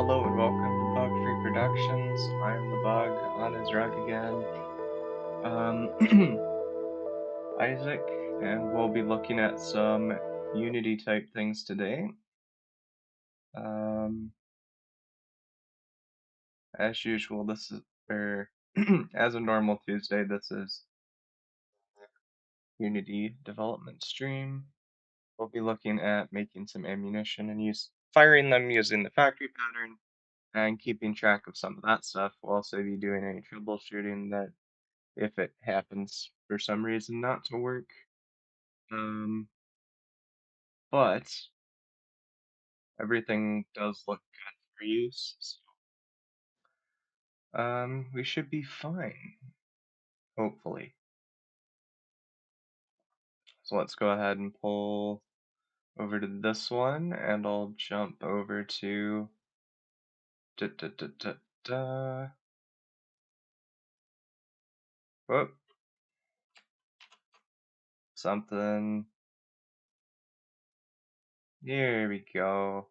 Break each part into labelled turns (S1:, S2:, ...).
S1: Hello and welcome to Bug Free Productions. I'm the Bug on his rug again. Isaac, and we'll be looking at some Unity type things today. As usual, this is where, as a normal Tuesday, this is Unity development stream. We'll be looking at making some ammunition and firing them using the factory pattern and keeping track of some of that stuff. We'll also be doing any troubleshooting that if it happens for some reason not to work. But everything does look good for use, so we should be fine, hopefully. So let's go ahead and pull over to this one, and I'll jump over to da da da da da. Whoop. Something. Here we go.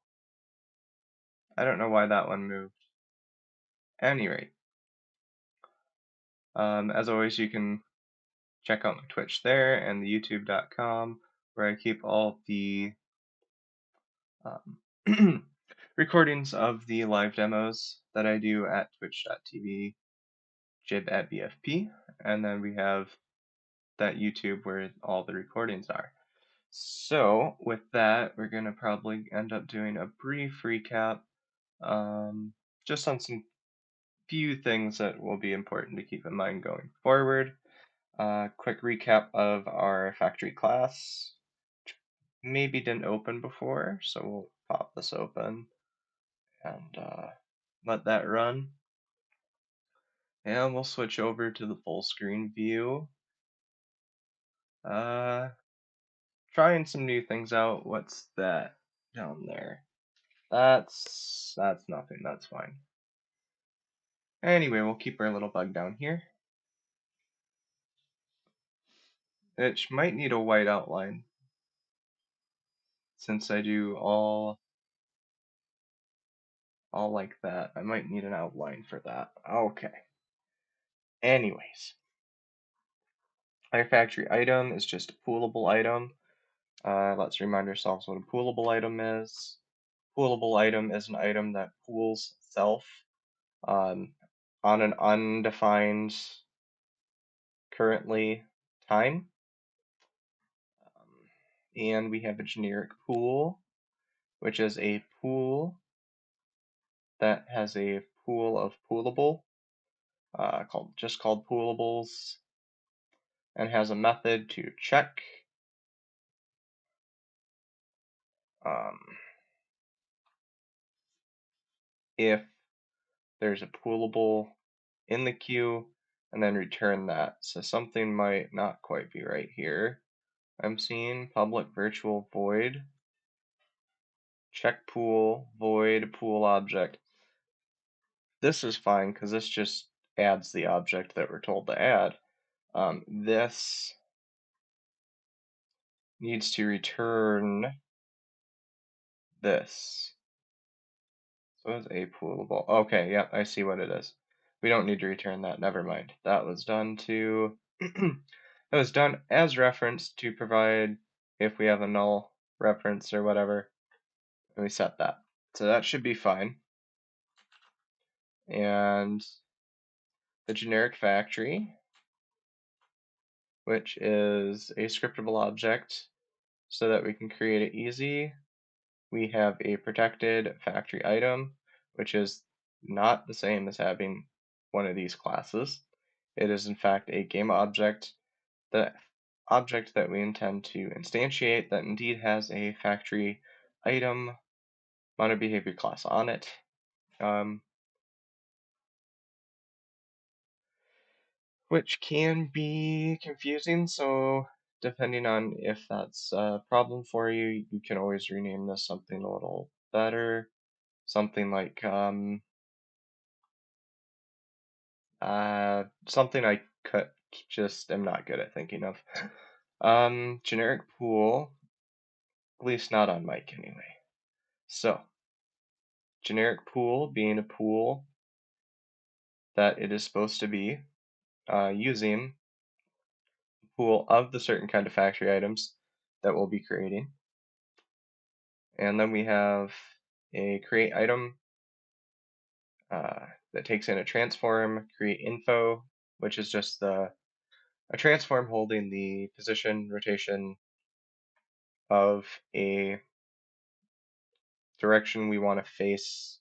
S1: I don't know why that one moved. Anyway, as always, you can check out my Twitch there and the YouTube.com, where I keep all the recordings of the live demos that I do at twitch.tv jib at BFP, and then we have that YouTube where all the recordings are. So with that, we're gonna probably end up doing a brief recap, just on some few things that will be important to keep in mind going forward. Quick recap of our factory class. Maybe didn't open before, so we'll pop this open and let that run. And we'll switch over to the full screen view. Trying some new things out. What's that down there? That's nothing, that's fine. Anyway, we'll keep our little bug down here. It might need a white outline, since I do all like that. I might need an outline for that. Okay. Anyways, our factory item is just a poolable item. Let's remind ourselves what a poolable item is. Poolable item is an item that pools itself on an undefined currently time. And we have a generic pool, which is a pool that has a pool of poolable, called poolables, and has a method to check if there's a poolable in the queue, and then return that. So something might not quite be right here. I'm seeing public virtual void, check pool, void pool object. This is fine because this just adds the object that we're told to add. This needs to return this. So it's a poolable. Okay, yeah, I see what it is. We don't need to return that. Never mind. That was done to that was done as reference to provide if we have a null reference or whatever, and we set that. So that should be fine. And the generic factory, which is a scriptable object so that we can create it easy. We have a protected factory item, which is not the same as having one of these classes. It is in fact a game object, the object that we intend to instantiate that indeed has a factory item mounted behavior class on it. Which can be confusing, so depending on if that's a problem for you, you can always rename this something a little better. Something like something I just am not good at thinking of. Generic pool, at least not on mic anyway. So generic pool being a pool that it is supposed to be using a pool of the certain kind of factory items that we'll be creating. And then we have a create item that takes in a transform, create info, which is just a transform holding the position, rotation of a direction we want to face,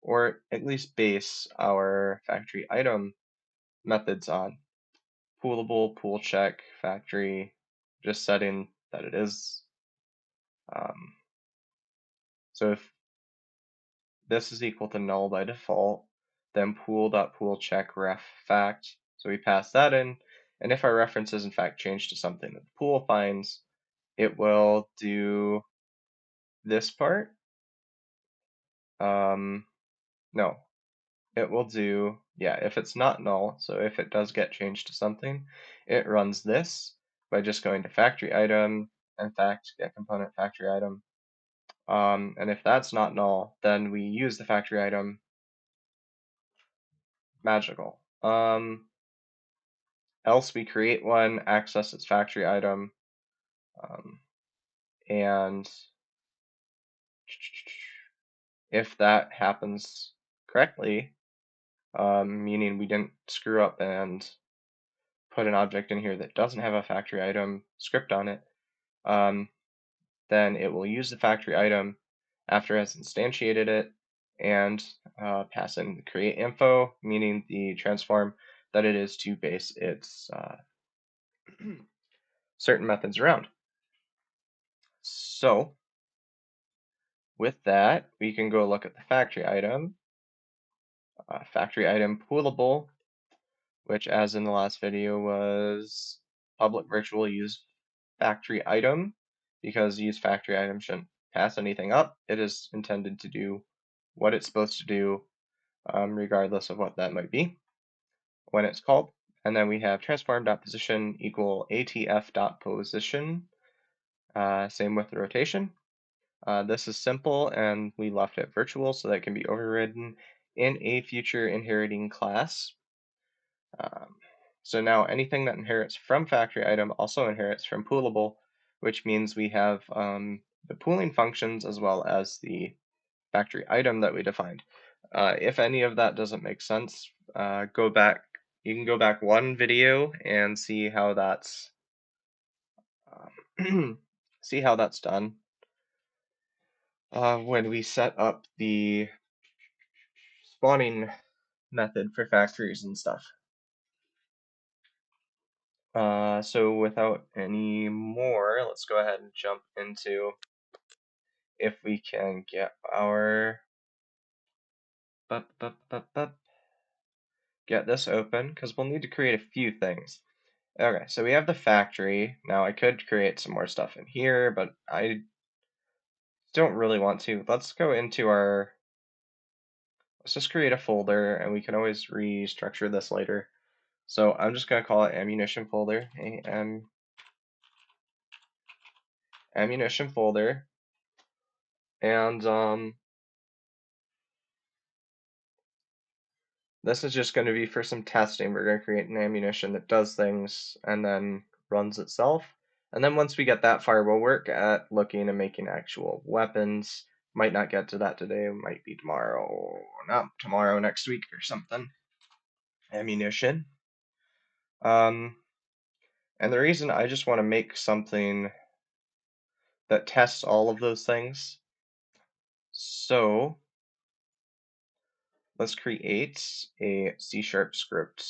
S1: or at least base our factory item methods on. Poolable, pool check, factory, just setting that it is. So if this is equal to null by default, then pool.poolCheck ref fact. So we pass that in, and if our reference is in fact changed to something that the pool finds, it will do this part. No, it will do, yeah, if it's not null, so if it does get changed to something, it runs this by just going to factory item, and fact, get component factory item. And if that's not null, then we use the factory item magical. Else we create one, access its factory item, and if that happens correctly, meaning we didn't screw up and put an object in here that doesn't have a factory item script on it, then it will use the factory item after it has instantiated it and pass in create info, meaning the transform that it is to base its certain methods around. So with that, we can go look at the factory item. Factory item poolable, which as in the last video was public virtual use factory item, because use factory item shouldn't pass anything up. It is intended to do what it's supposed to do, regardless of what that might be when it's called. And then we have transform.position equal atf.position. Same with the rotation. This is simple, and we left it virtual so that it can be overridden in a future inheriting class. So now anything that inherits from factory item also inherits from poolable, which means we have the pooling functions as well as the factory item that we defined. If any of that doesn't make sense, go back. You can go back one video and see how that's see how that's done when we set up the spawning method for factories and stuff. So without any more, let's go ahead and jump into if we can get our get this open, because we'll need to create a few things. Okay, so we have the factory. Now I could create some more stuff in here, but I don't really want to. Let's go into our, let's just create a folder, and we can always restructure this later. So I'm just gonna call it ammunition folder, ammunition folder, and this is just going to be for some testing. We're going to create an ammunition that does things and then runs itself. And then once we get that far, we'll work at looking and making actual weapons. Might not get to that today, might be tomorrow, not tomorrow, next week or something. Ammunition. And the reason I just want to make something that tests all of those things. So let's create a C# script.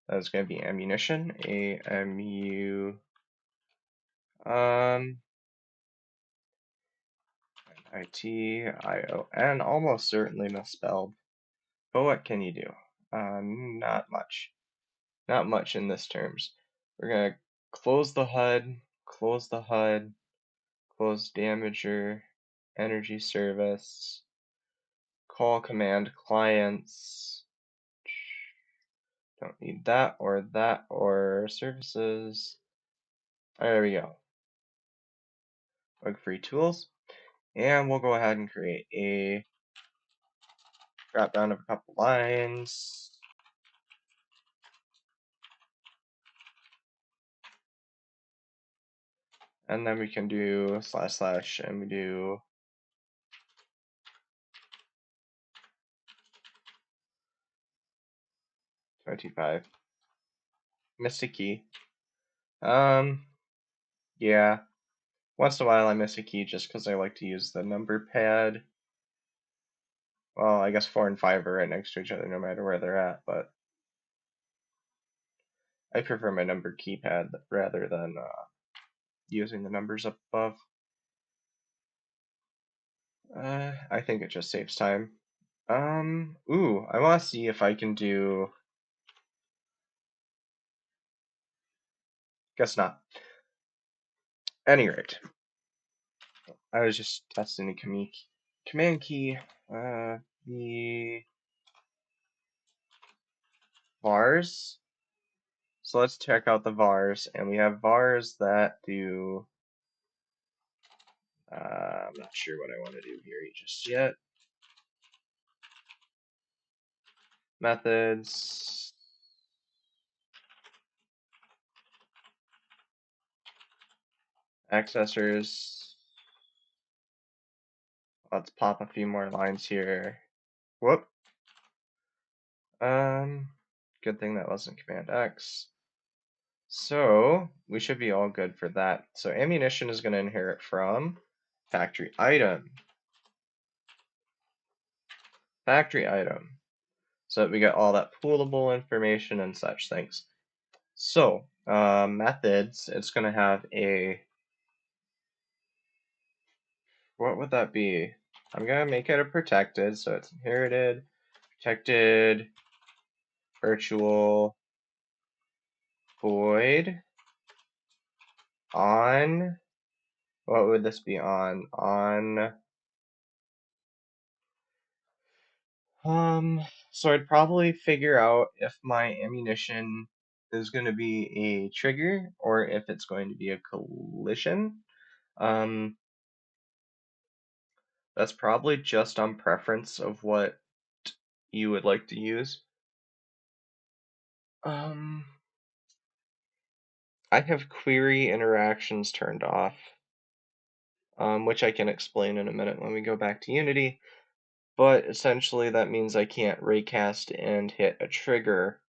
S1: That's going to be ammunition, AMU, ITION, almost certainly misspelled. But what can you do? Not much. Not much in this terms. We're going to close the HUD, close the HUD, close damager, energy service, call command clients. Don't need that or services. There we go. Bug free tools. And we'll go ahead and create a drop down of a couple lines. And then we can do / and we do /25. Missed a key. Yeah. Once in a while I miss a key just because I like to use the number pad. Well, I guess 4 and 5 are right next to each other no matter where they're at, but I prefer my numbered keypad rather than using the numbers up above. I think it just saves time. Ooh, I want to see if I can do. Guess not. Any rate, I was just testing the command key. The vars. So let's check out the vars, and we have vars that do. I'm not sure what I want to do here just yet. Methods. Accessors. Let's pop a few more lines here. Whoop. Good thing that wasn't Command X. So we should be all good for that. So ammunition is going to inherit from factory item. Factory item. So that we get all that poolable information and such things. So methods, it's going to have a, what would that be? I'm going to make it a protected, so it's inherited, protected, virtual, void, on, what would this be on? So I'd probably figure out if my ammunition is going to be a trigger or if it's going to be a collision. Um, that's probably just on preference of what you would like to use. I have query interactions turned off, which I can explain in a minute when we go back to Unity. But essentially, that means I can't raycast and hit a trigger,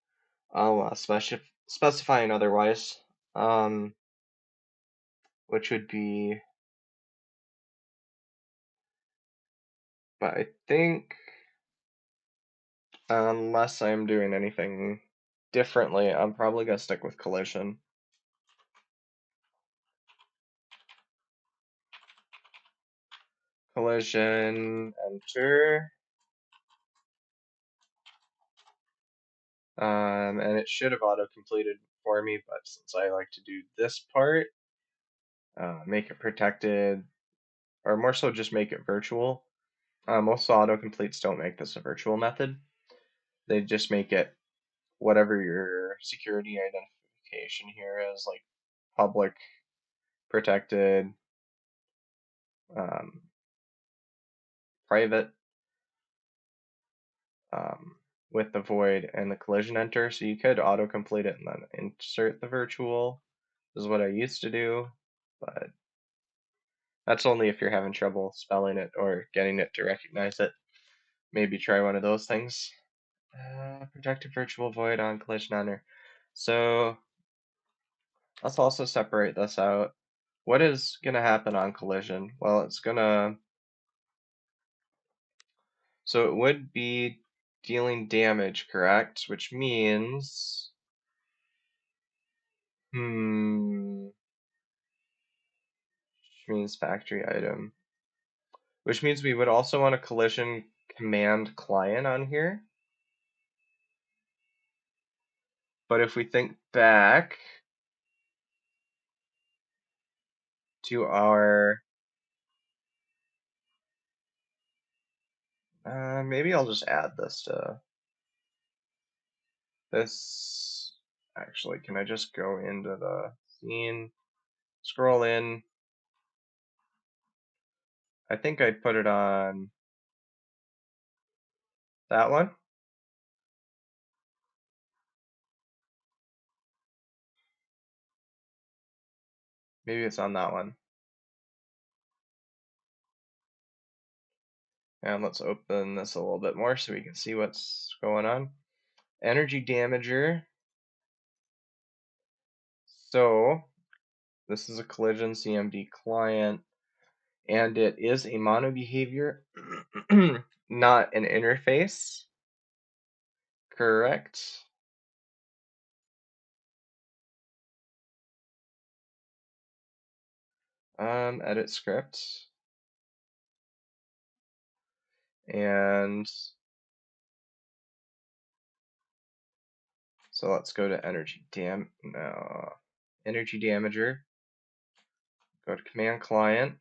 S1: specifying otherwise, which would be. But I think, unless I'm doing anything differently, I'm probably gonna stick with collision. Collision, enter. And it should have auto-completed for me, but since I like to do this part, make it protected, or more so just make it virtual. Most autocompletes don't make this a virtual method. They just make it whatever your security identification here is, like public, protected, private, with the void and the collision enter. So you could autocomplete it and then insert the virtual, is what I used to do, but that's only if you're having trouble spelling it or getting it to recognize it. Maybe try one of those things. Protected virtual void on collision enter. So let's also separate this out. What is going to happen on collision? Well, it's going to, so it would be dealing damage, correct? Which means, which means factory item. Which means we would also want a collision command client on here. But if we think back to our, maybe I'll just add this to this. Actually, can I just go into the scene, scroll in, I think I'd put it on that one. Maybe it's on that one. And let's open this a little bit more so we can see what's going on. Energy Damager. So this is a collision CMD client, and it is a mono behavior, not an interface. Correct. Edit script. And so let's go to energy damager. Go to command client.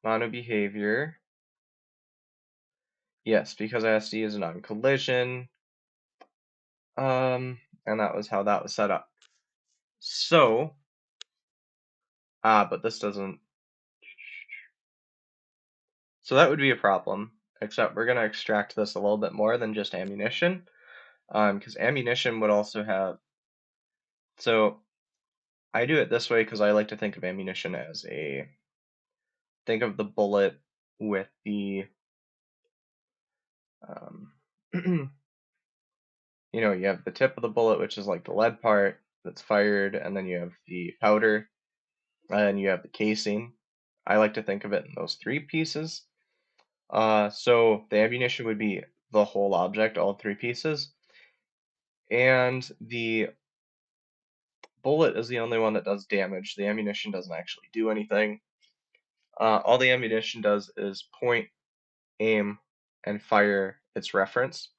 S1: Mono behavior. Yes, because ISD is non collision. And that was how that was set up. So, but this doesn't. So that would be a problem, except we're going to extract this a little bit more than just ammunition, because ammunition would also have. So I do it this way because I like to think of ammunition as think of the bullet with the, you know, you have the tip of the bullet, which is like the lead part that's fired, and then you have the powder, and you have the casing. I like to think of it in those three pieces. So the ammunition would be the whole object, all three pieces, and the bullet is the only one that does damage. The ammunition doesn't actually do anything. All the ammunition does is point, aim, and fire its reference.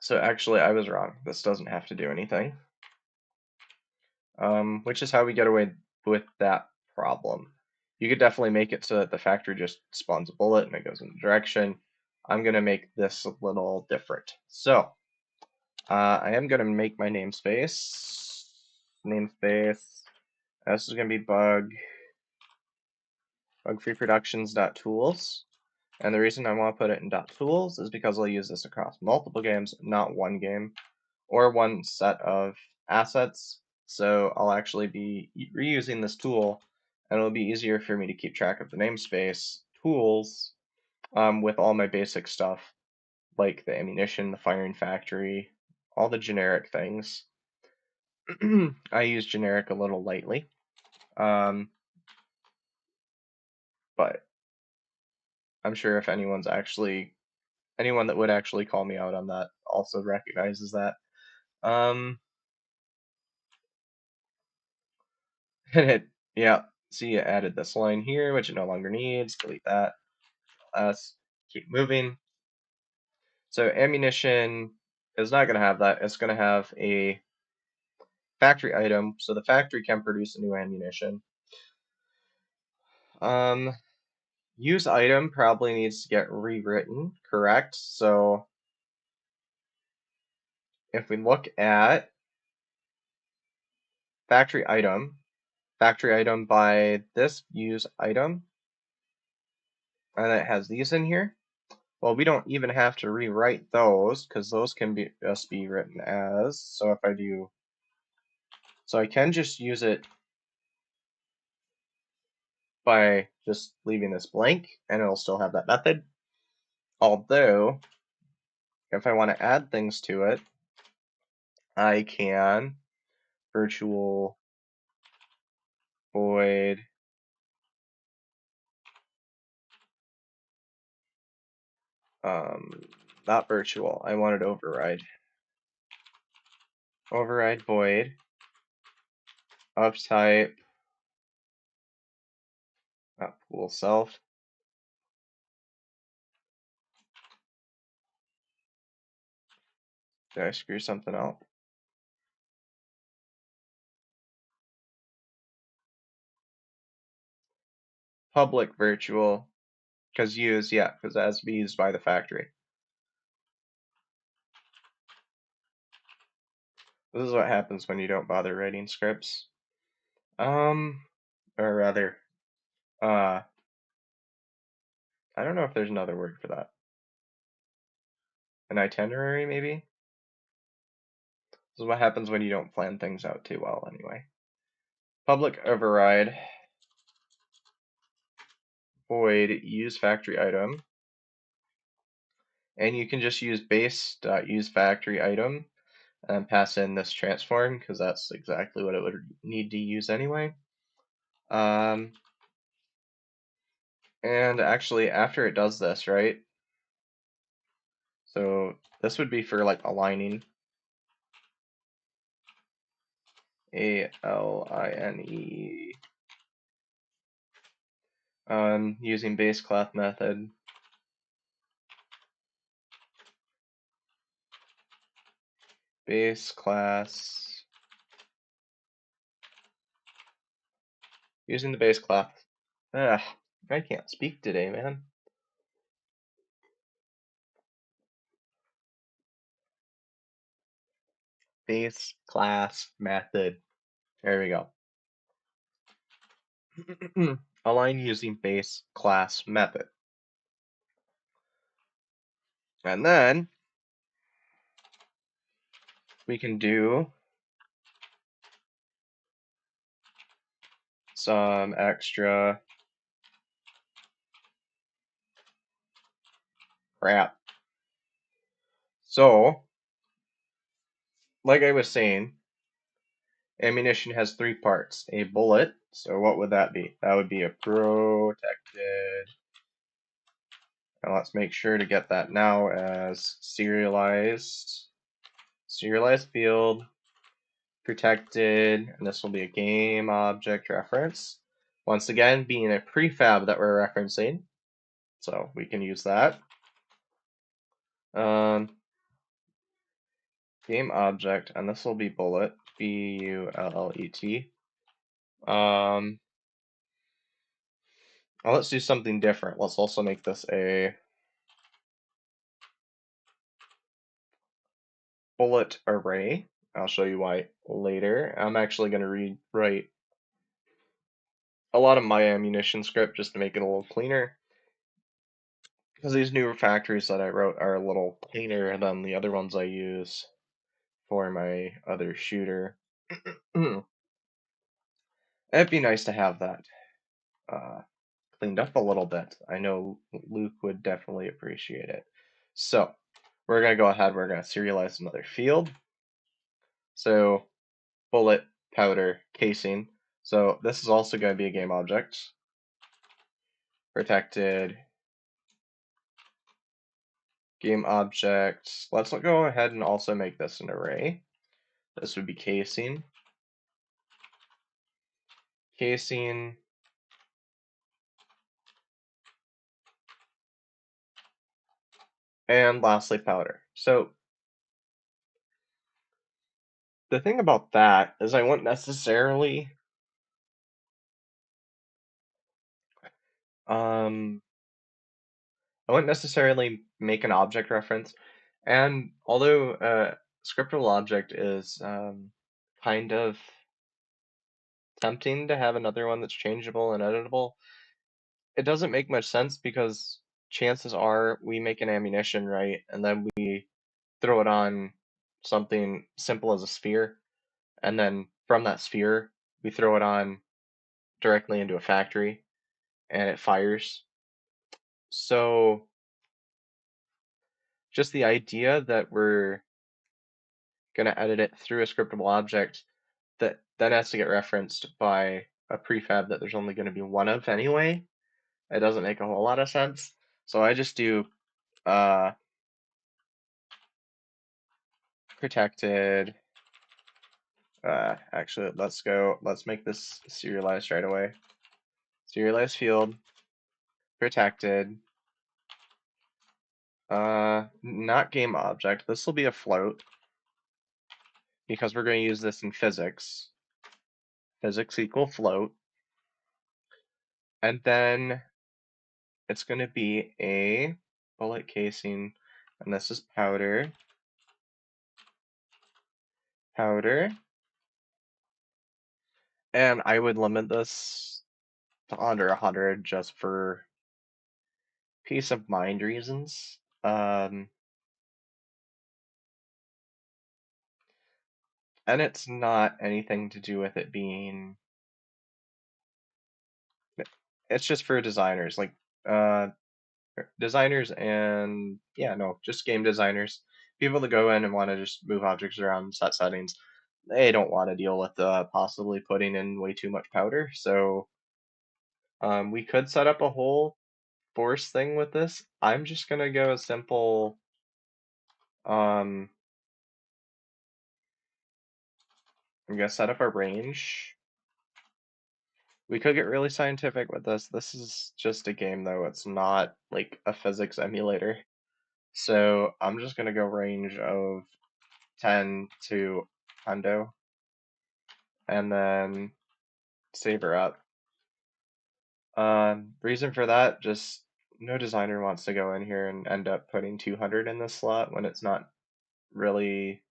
S1: So actually, I was wrong. This doesn't have to do anything, which is how we get away with that problem. You could definitely make it so that the factory just spawns a bullet and it goes in the direction. I'm going to make this a little different. So I am going to make my namespace. This is going to be bugfreeproductions.tools. And the reason I want to put it in .tools is because I'll use this across multiple games, not one game or one set of assets. So I'll actually be reusing this tool, and it'll be easier for me to keep track of the namespace tools with all my basic stuff, like the ammunition, the firing factory, all the generic things. I use generic a little lightly, but I'm sure if anyone that would actually call me out on that also recognizes that. And yeah, see, it added this line here, which it no longer needs. Delete that. Let's keep moving. So ammunition is not going to have that. It's going to have a factory item, so the factory can produce a new ammunition. Use item probably needs to get rewritten, correct? So if we look at factory item by this use item, and it has these in here. Well, we don't even have to rewrite those because those can just be written as. So if I do, so I can just use it by just leaving this blank, and it'll still have that method. Although, if I want to add things to it, I can virtual void not virtual, I wanted override. Override void of type pool self. Did I screw something up? Public virtual, because it has to be used by the factory. This is what happens when you don't bother writing scripts. Or rather, I don't know if there's another word for that. An itinerary, maybe? This is what happens when you don't plan things out too well, anyway. Public override, void use factory item, and you can just use base.use factory item and pass in this transform because that's exactly what it would need to use anyway. And actually, after it does this, right? So this would be for like aligning. ALINE. Using base class method. Base class. Using the base class. Ugh, I can't speak today, man. Base class method. There we go. Align using base class method. And then we can do some extra crap. So, like I was saying, ammunition has 3 parts. A bullet, so what would that be? That would be a protected. And let's make sure to get that now as serialized field, protected, and this will be a game object reference. Once again, being a prefab that we're referencing, so we can use that. Game object, and this will be bullet, B-U-L-L-E-T. Well, let's do something different. Let's also make this a bullet array. I'll show you why later. I'm actually going to rewrite a lot of my ammunition script just to make it a little cleaner. Because these newer factories that I wrote are a little cleaner than the other ones I use for my other shooter. It'd be nice to have that cleaned up a little bit. I know Luke would definitely appreciate it. So we're going to go ahead, we're going to serialize another field. So bullet, powder, casing. So this is also going to be a game object. Protected, game object. Let's go ahead and also make this an array. This would be casing. Casing. And lastly, powder. So the thing about that is I wouldn't necessarily make an object reference. And although scriptable object is kind of tempting to have another one that's changeable and editable, it doesn't make much sense because chances are we make an ammunition, right, and then we throw it on something simple as a sphere, and then from that sphere we throw it on directly into a factory and it fires. So just the idea that we're going to edit it through a scriptable object that then has to get referenced by a prefab that there's only going to be one of anyway, it doesn't make a whole lot of sense. So I just do protected. Actually, let's make this serialized right away. Serialized field, protected. Not game object. This will be a float because we're going to use this in physics. Physics equal float. And then it's going to be a bullet casing, and this is powder. powder. And I would limit this to under 100 just for peace of mind reasons. And it's not anything to do with it being, it's just for designers, like uh, designers and, yeah, no, just game designers. People that go in and want to just move objects around, set settings, they don't want to deal with possibly putting in way too much powder. So we could set up a whole force thing with this. I'm just gonna go a simple um I'm gonna set up a range. We could get really scientific with this. This is just a game though, it's not like a physics emulator. So I'm just gonna go range of 10 to hundo and then save her up. Reason for that, just no designer wants to go in here and end up putting 200 in this slot when it's not really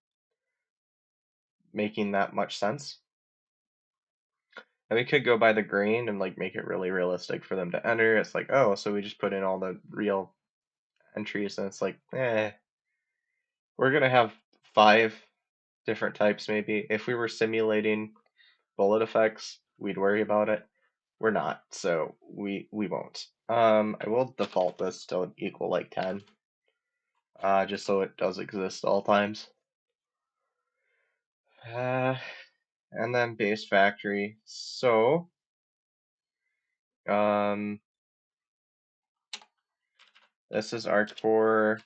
S1: making that much sense. And we could go by the grain and like make it really realistic for them to enter. It's like, oh, so we just put in all the real entries, and it's like, we're gonna have 5 different types maybe. If we were simulating bullet effects, we'd worry about it. We're not, so we won't. I will default this to equal like 10, just so it does exist all times. And then base factory. So, this is our core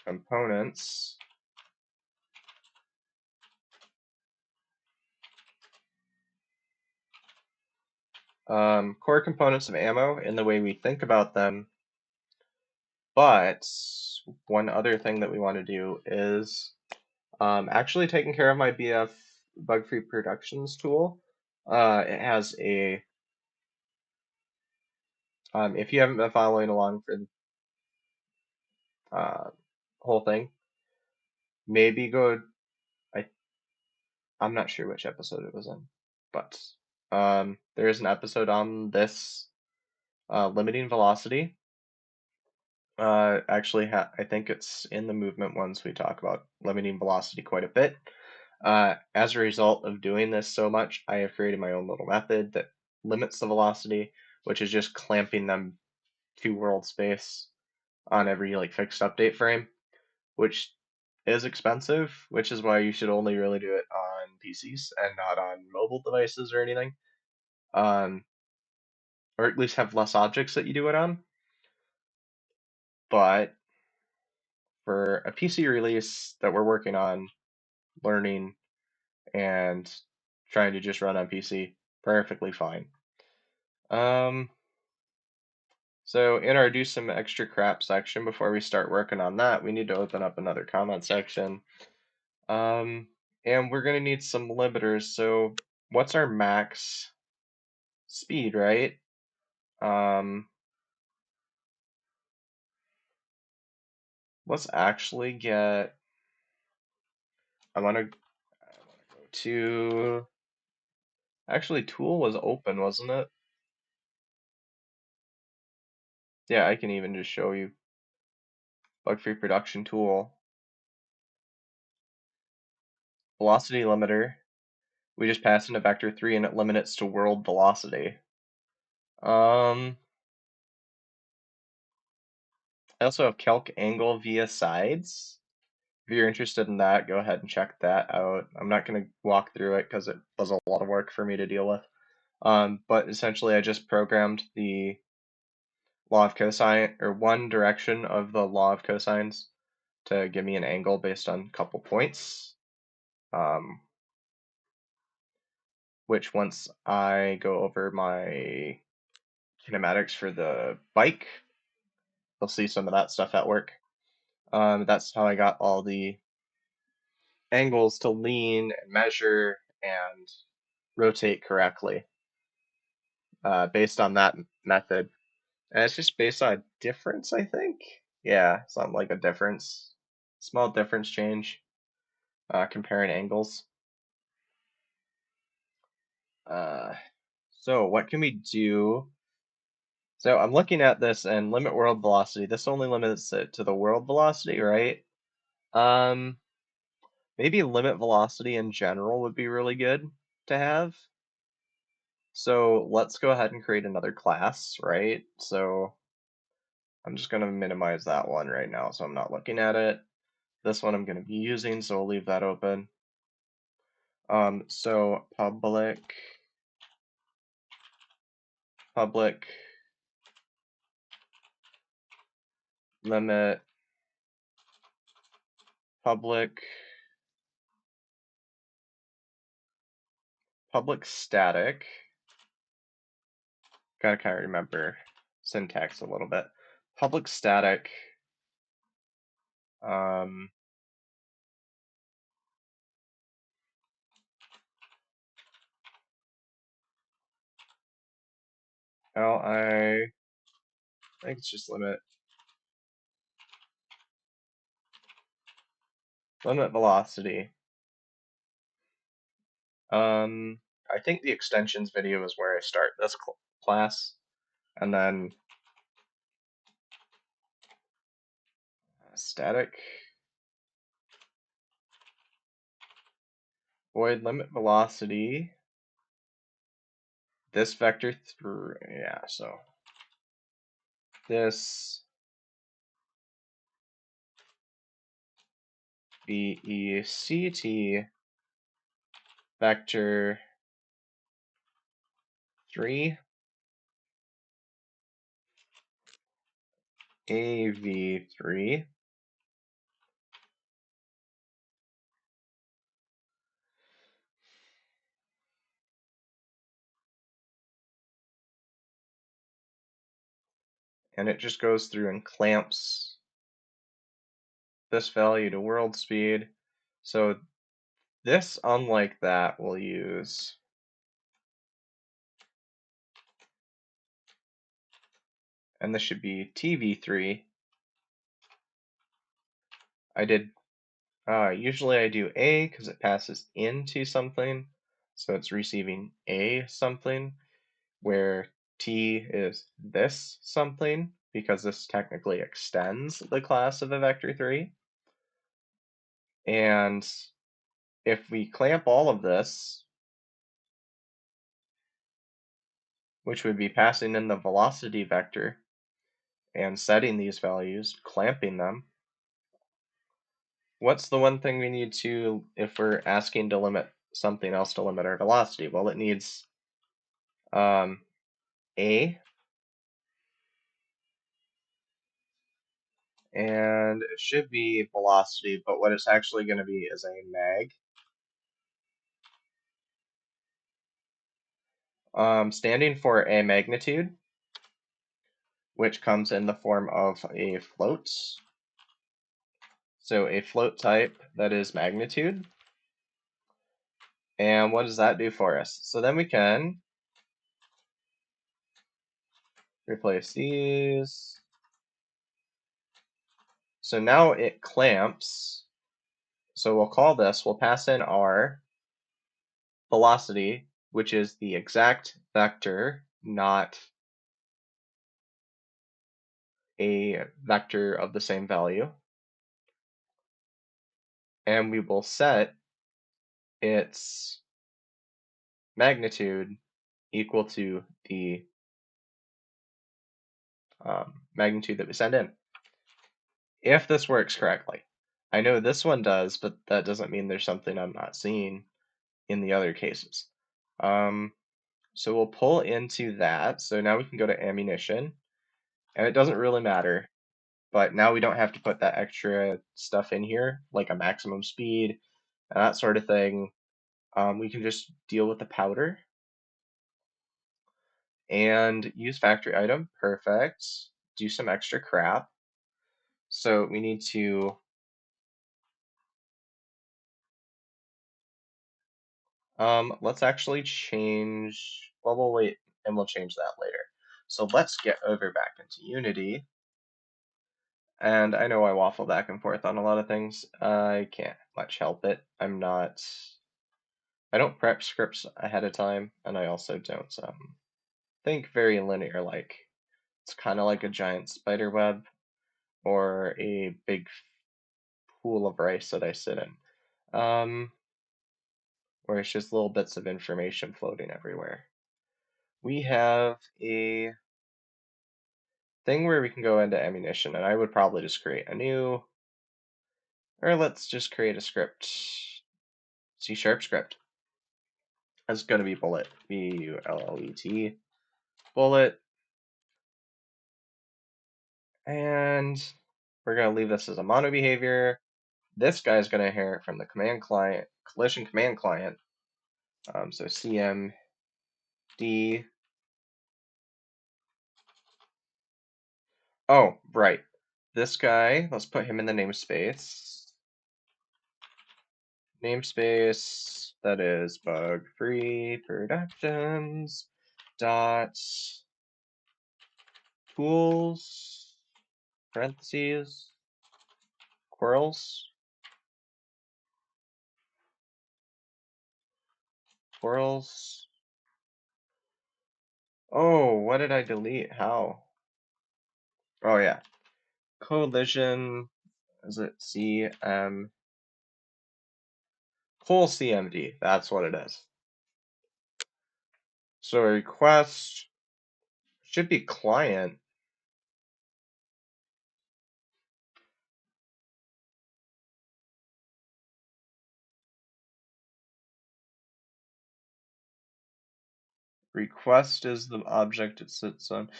S1: components. Core components of ammo in the way we think about them. But one other thing that we want to do is actually taking care of my BF bug-free productions tool. It has a, if you haven't been following along for the whole thing, maybe go, I'm not sure which episode it was in, but there is an episode on this limiting velocity. Actually, I think it's in the movement ones we talk about limiting velocity quite a bit. As a result of doing this so much, I have created my own little method that limits the velocity, which is just clamping them to world space on every like fixed update frame, which is expensive, which is why you should only really do it on PCs and not on mobile devices or anything, or at least have less objects that you do it on. But for a PC release that we're working on, learning and trying to just run on PC, perfectly fine. So in our do some extra crap section, before we start working on that, we need to open up another comment section. And we're gonna need some limiters. So what's our max speed, right? Let's actually get, I wanna go to, actually tool was open, wasn't it? Yeah, I can even just show you bug-free production tool. Velocity limiter. We just pass in a vector 3 and it limits to world velocity. I also have calc angle via sides. If you're interested in that, go ahead and check that out. I'm not going to walk through it because it was a lot of work for me to deal with. But essentially, I just programmed the law of cosine, or one direction of the law of cosines, to give me an angle based on a couple points. Which once I go over my kinematics for the bike, you'll see some of that stuff at work. That's how I got all the angles to lean and measure and rotate correctly based on that method. And it's just based on a difference, I think. Yeah, something like a difference. small difference change, comparing angles. So what can we do? So I'm looking at this and limit world velocity. This only limits it to the world velocity, right? Um, Maybe limit velocity in general would be really good to have. So let's go ahead and create another class, right? So I'm just going to minimize that one right now, so I'm not looking at it. This one I'm going to be using, so we'll leave that open. So public limit public static. Gotta kind of remember syntax a little bit. Public static I think it's just limit velocity. I think the extensions video is where I start this class, and then static void limit velocity. This vector through, yeah, so this VECT vector 3 AV3 and it just goes through and clamps this value to world speed. So this, unlike that, will use and this should be TV3. I did usually I do A because it passes into something, so it's receiving A something, where T is this something, because this technically extends the class of a vector 3. And if we clamp all of this, which would be passing in the velocity vector and setting these values, clamping them, what's the one thing we need to, if we're asking to limit something else to limit our velocity? Well, it needs A, and it should be velocity, but what it's actually going to be is a mag. Standing for a magnitude, which comes in the form of a float. So a float type that is magnitude. And what does that do for us? So then we can replace these. So now it clamps. So we'll call this, we'll pass in our velocity, which is the exact vector, not a vector of the same value. And we will set its magnitude equal to the magnitude that we send in. If this works correctly. I know this one does, but that doesn't mean there's something I'm not seeing in the other cases. So we'll pull into that. So now we can go to ammunition, and it doesn't really matter, but now we don't have to put that extra stuff in here, like a maximum speed, and that sort of thing. We can just deal with the powder and use factory item. Perfect. Do some extra crap. So we need to let's actually change, well, we'll wait and we'll change that later. So let's get over back into Unity And I know I waffle back and forth on a lot of things. I can't much help it. I don't prep scripts ahead of time, and I also don't think very linear. Like, it's kind of like a giant spider web or a big pool of rice that I sit in, where it's just little bits of information floating everywhere. We have a thing where we can go into ammunition, and I would probably just create a new, or let's just create a script, C# script. That's going to be bullet, bullet, bullet, and we're going to leave this as a mono behavior. This guy is going to inherit from the command client, collision command client. So cmd. Oh, right. This guy, let's put him in the namespace. Namespace that is bug-free productions dot tools parentheses squirrels. Oh, what did I delete? How? Oh yeah, collision. Is it CM? Full CMD. That's what it is. So request should be client. Request is the object it sits on.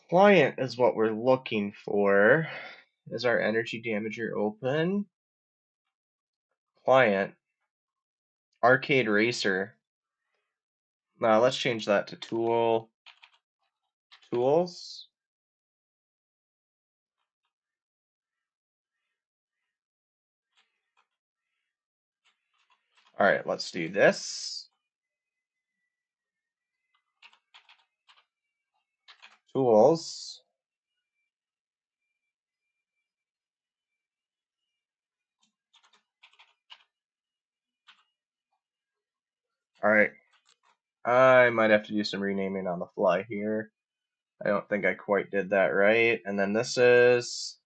S1: Client is what we're looking for. Is our energy damager open? Client. Arcade Racer. Now let's change that to tools. All right, let's do this. Tools. All right. I might have to do some renaming on the fly here. I don't think I quite did that right. And then this is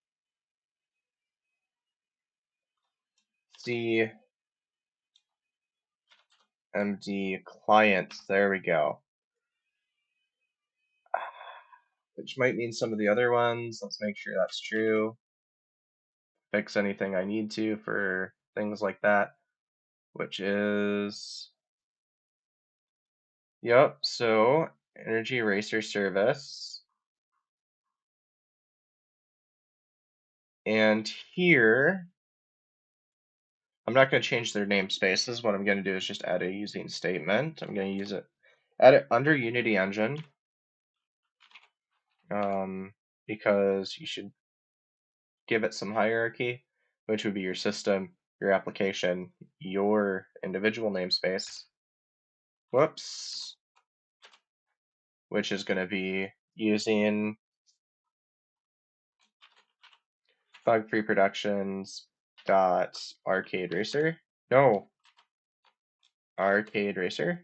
S1: CMD client. There we go. Which might mean some of the other ones. Let's make sure that's true. Fix anything I need to for things like that, which is, yep, so Energy Eraser Service. And here, I'm not going to change their namespaces. What I'm going to do is just add a using statement. I'm going to use it, add it under Unity Engine, because you should give it some hierarchy, which would be your system, your application, your individual namespace. Whoops. Which is going to be using bug-free productions dot arcade racer. No, arcade racer.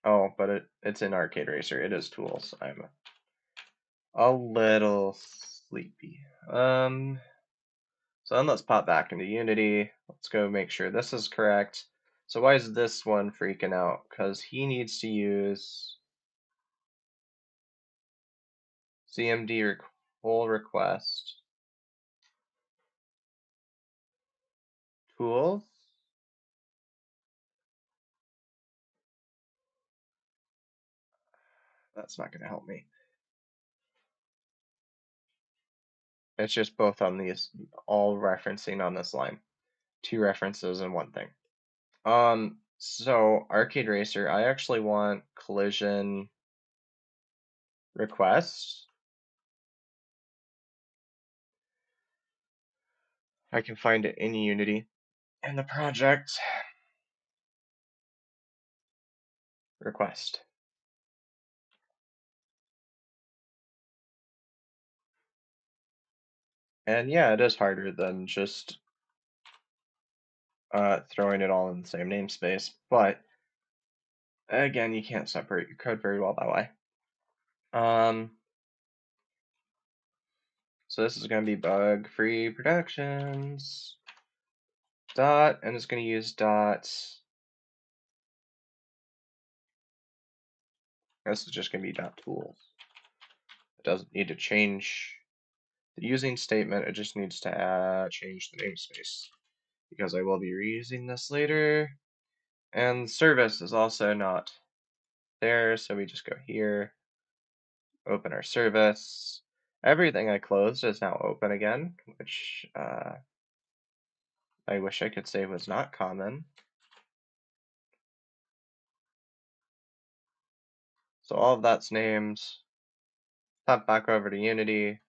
S1: Oh, but it's in arcade racer. It is tools. I'm a little sleepy. So then let's pop back into Unity. Let's go make sure this is correct. So why is this one freaking out? Because he needs to use CMD pull request tools. That's not going to help me. It's just both on these, all referencing on this line. Two references in one thing. So Arcade Racer, I actually want collision request. I can find it in Unity in the project request. And yeah, it is harder than just throwing it all in the same namespace, but again, you can't separate your code very well that way. Um, so this is going to be bug-free productions dot, and it's going to use dot. This is just going to be dot tools. It doesn't need to change the using statement. It just needs to change the namespace because I will be reusing this later. And service is also not there, so we just go here, open our service. Everything I closed is now open again, which I wish I could say was not common. So all of that's named. Pop back over to Unity.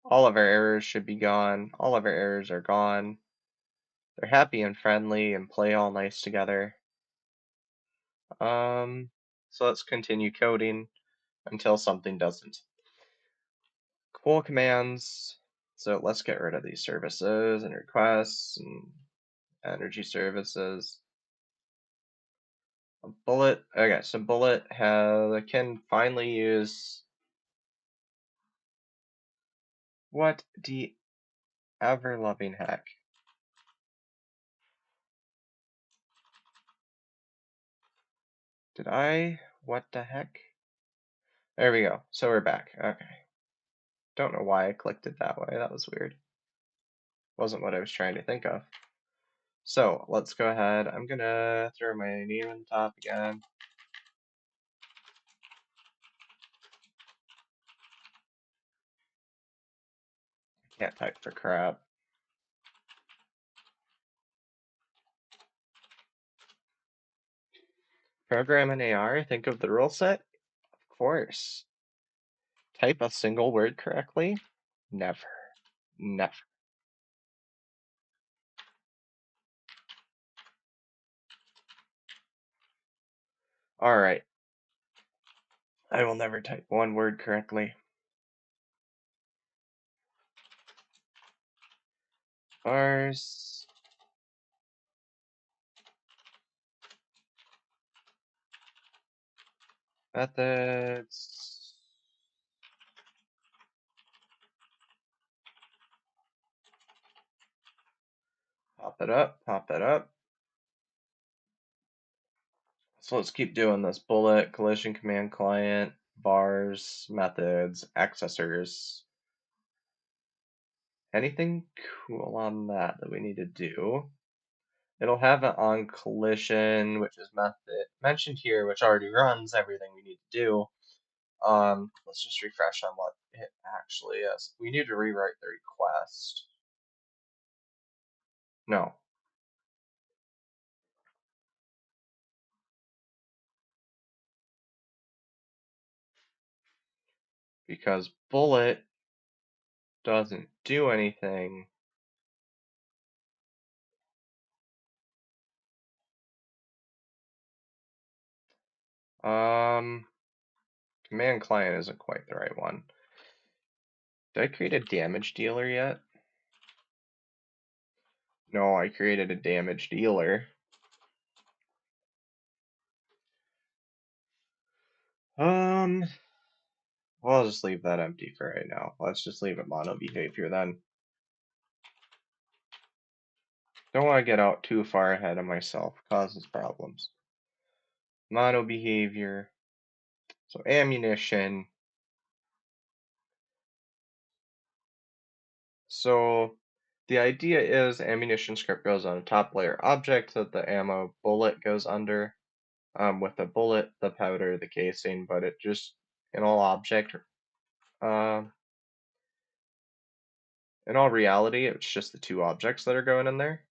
S1: All of our errors should be gone. All of our errors are gone. They're happy and friendly and play all nice together. So let's continue coding until something doesn't. Cool commands. So let's get rid of these services and requests and energy services. Bullet. Okay, so Bullet can finally use what the ever loving heck. Did I? What the heck? There we go. So we're back. Okay. Don't know why I clicked it that way. That was weird. Wasn't what I was trying to think of. So let's go ahead. I'm gonna throw my name on the top again. Can't type for crap. Program an AR, think of the rule set? Of course. Type a single word correctly? Never. Never. Alright. I will never type one word correctly. Bars. Methods. Pop it up, pop it up. So let's keep doing this. Bullet, collision command client, bars, methods, accessors. Anything cool on that we need to do? It'll have it on collision, which is method mentioned here, which already runs everything we need to do. Let's just refresh on what it actually is. We need to rewrite the request. No. Because bullet doesn't do anything. Command client isn't quite the right one. Did I create a damage dealer yet? No, I created a damage dealer. Well, I'll just leave that empty for right now. Let's just leave it mono behavior then. Don't want to get out too far ahead of myself. Causes problems. Mono behavior. So ammunition. So the idea is ammunition script goes on a top layer object that the ammo bullet goes under. With the bullet, the powder, the casing, but it just in all object. In all reality, it's just the two objects that are going in there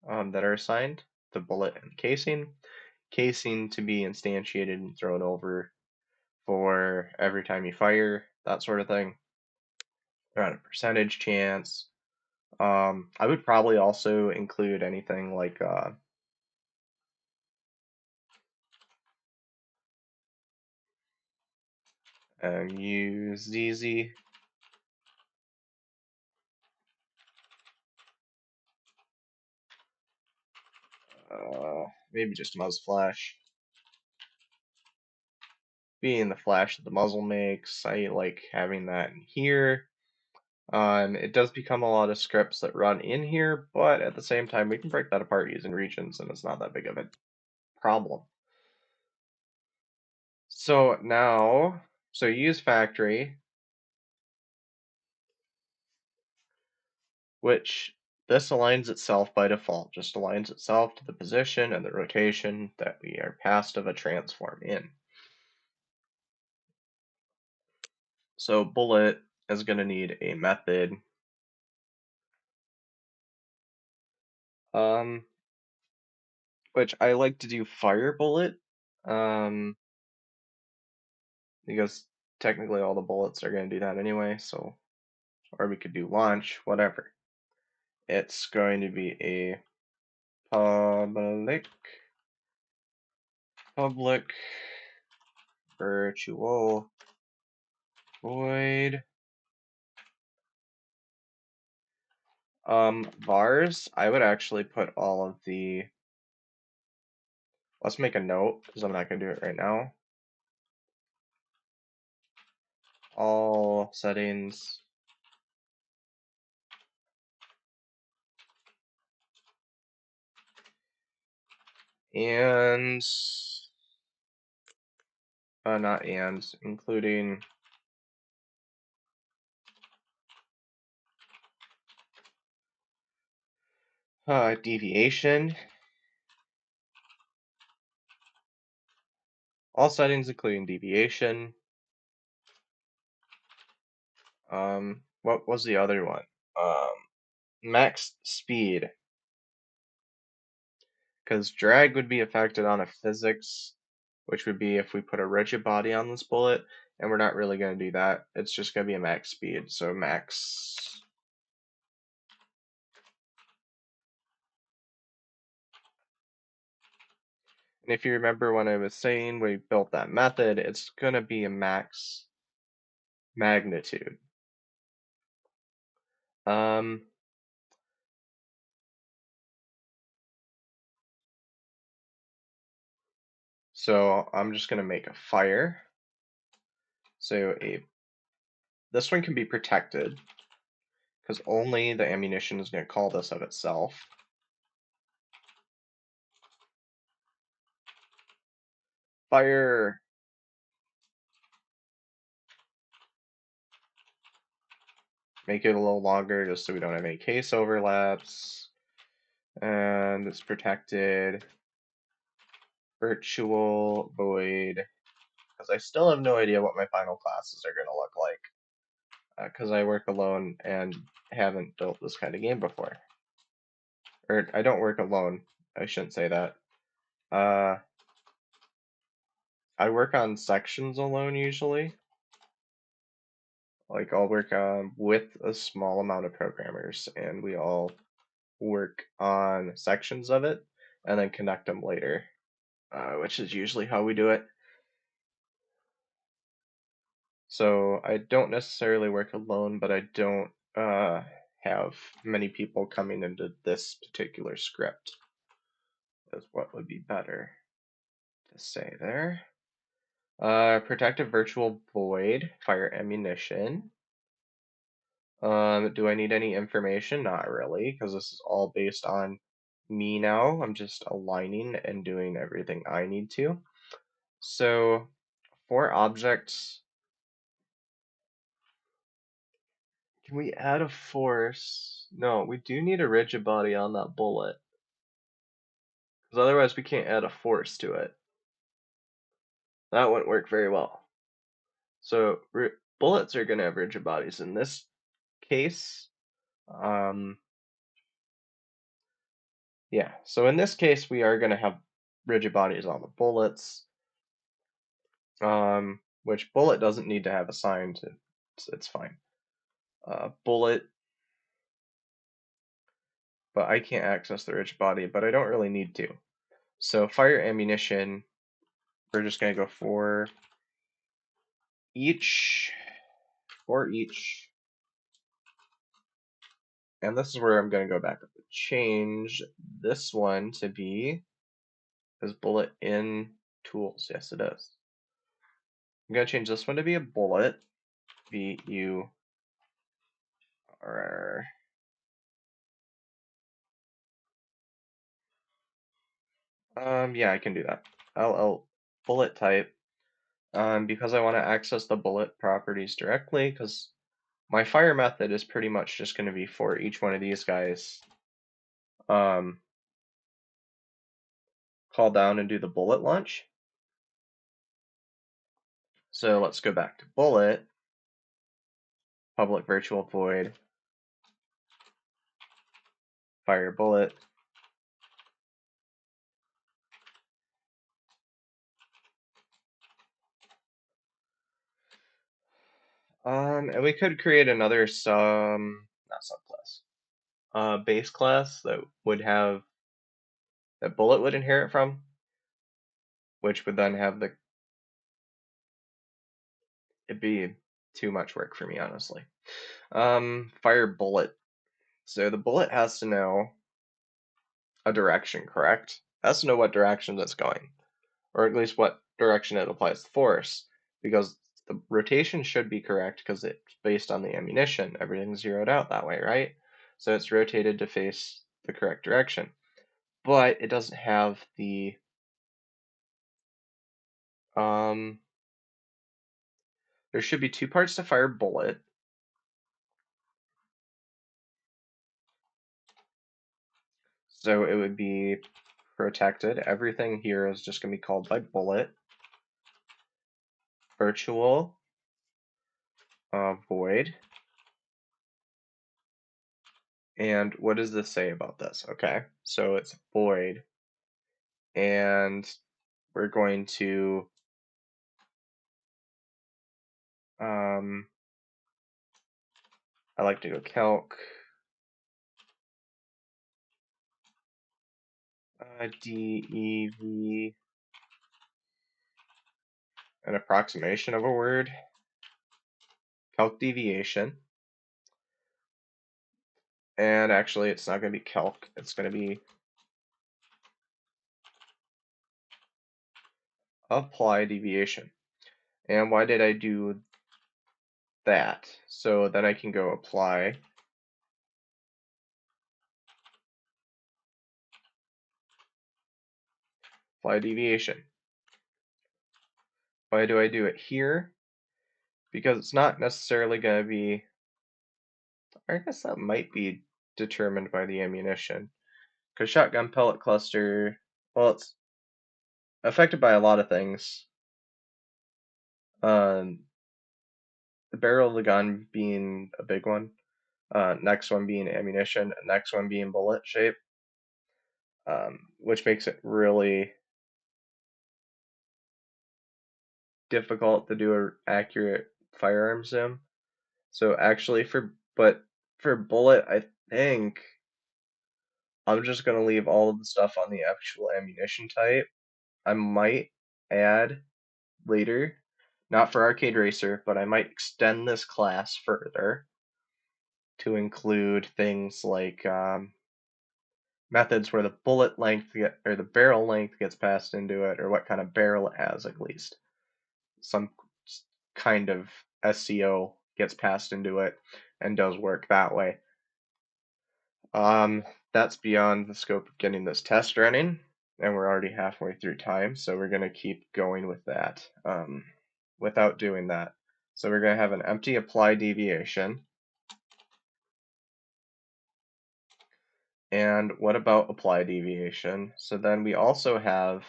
S1: that are assigned, the bullet and the casing. Casing to be instantiated and thrown over for every time you fire, that sort of thing. Around a percentage chance. I would probably also include anything like use ZZ maybe just muzzle flash. Being the flash that the muzzle makes, I like having that in here. It does become a lot of scripts that run in here, but at the same time, we can break that apart using regions, and it's not that big of a problem. So now, use factory, which this aligns itself by default, just aligns itself to the position and the rotation that we are passed of a transform in. So bullet is going to need a method. Which I like to do fire bullet, because technically all the bullets are going to do that anyway, so, or we could do launch, whatever. It's going to be a public virtual void. Vars, I would actually put all of the, let's make a note, because I'm not going to do it right now. All settings and not and, including deviation. All settings including deviation. What was the other one? Max speed. Because drag would be affected on a physics, which would be if we put a rigid body on this bullet, and we're not really going to do that. It's just going to be a max speed. So max. And if you remember when I was saying we built that method, it's going to be a max magnitude. So I'm just going to make a fire. So this one can be protected because only the ammunition is going to call this of itself. Fire. Make it a little longer just so we don't have any case overlaps. And it's protected. Virtual void. Because I still have no idea what my final classes are going to look like. Because I work alone and haven't built this kind of game before. Or I don't work alone. I shouldn't say that. I work on sections alone usually. Like I'll work with a small amount of programmers, and we all work on sections of it and then connect them later, which is usually how we do it. So I don't necessarily work alone, but I don't have many people coming into this particular script, is what would be better to say there. Protective virtual void, fire ammunition. Do I need any information? Not really, because this is all based on me now. I'm just aligning and doing everything I need to. So for objects, can we add a force? No, we do need a rigid body on that bullet, because otherwise we can't add a force to it. That wouldn't work very well. So bullets are going to have rigid bodies in this case. Yeah, so in this case, we are going to have rigid bodies on the bullets, which bullet doesn't need to have assigned. It's fine. Bullet, but I can't access the rigid body, but I don't really need to. So fire ammunition, we're just going to go for each And this is where I'm going to go back up and change this one to be, is bullet in tools? Yes, it is. I'm going to change this one to be a bullet, BUR. Yeah, I can do that. LL bullet type, because I want to access the bullet properties directly, because my fire method is pretty much just going to be for each one of these guys. Call down and do the bullet launch. So let's go back to bullet, public virtual void, fire bullet. And we could create another not subclass, base class that would have, that bullet would inherit from, which would then have it'd be too much work for me, honestly. Fire bullet. So the bullet has to know a direction, correct? It has to know what direction it's going, or at least what direction it applies the force, because the rotation should be correct because it's based on the ammunition. Everything's zeroed out that way, right? So it's rotated to face the correct direction. But it doesn't have the there should be two parts to fire bullet. So it would be protected. Everything here is just going to be called by bullet. Virtual void. And what does this say about this? Okay, so it's void. And we're going to I like to go calc DEV, an approximation of a word, calc deviation. And actually, it's not going to be calc, it's going to be apply deviation. And why did I do that? So then I can go apply deviation. Why do I do it here? Because it's not necessarily going to be, I guess that might be determined by the ammunition. Because shotgun pellet cluster, well, it's affected by a lot of things. The barrel of the gun being a big one. Next one being ammunition. Next one being bullet shape. Which makes it really difficult to do an accurate firearm sim. So actually for bullet, I think I'm just gonna leave all of the stuff on the actual ammunition type. I might add later, not for Arcade Racer, but I might extend this class further to include things like methods where the bullet length or the barrel length gets passed into it, or what kind of barrel it has at least. Some kind of SCO gets passed into it and does work that way. That's beyond the scope of getting this test running, and we're already halfway through time, so we're going to keep going with that without doing that. So we're going to have an empty apply deviation. And what about apply deviation? So then we also have,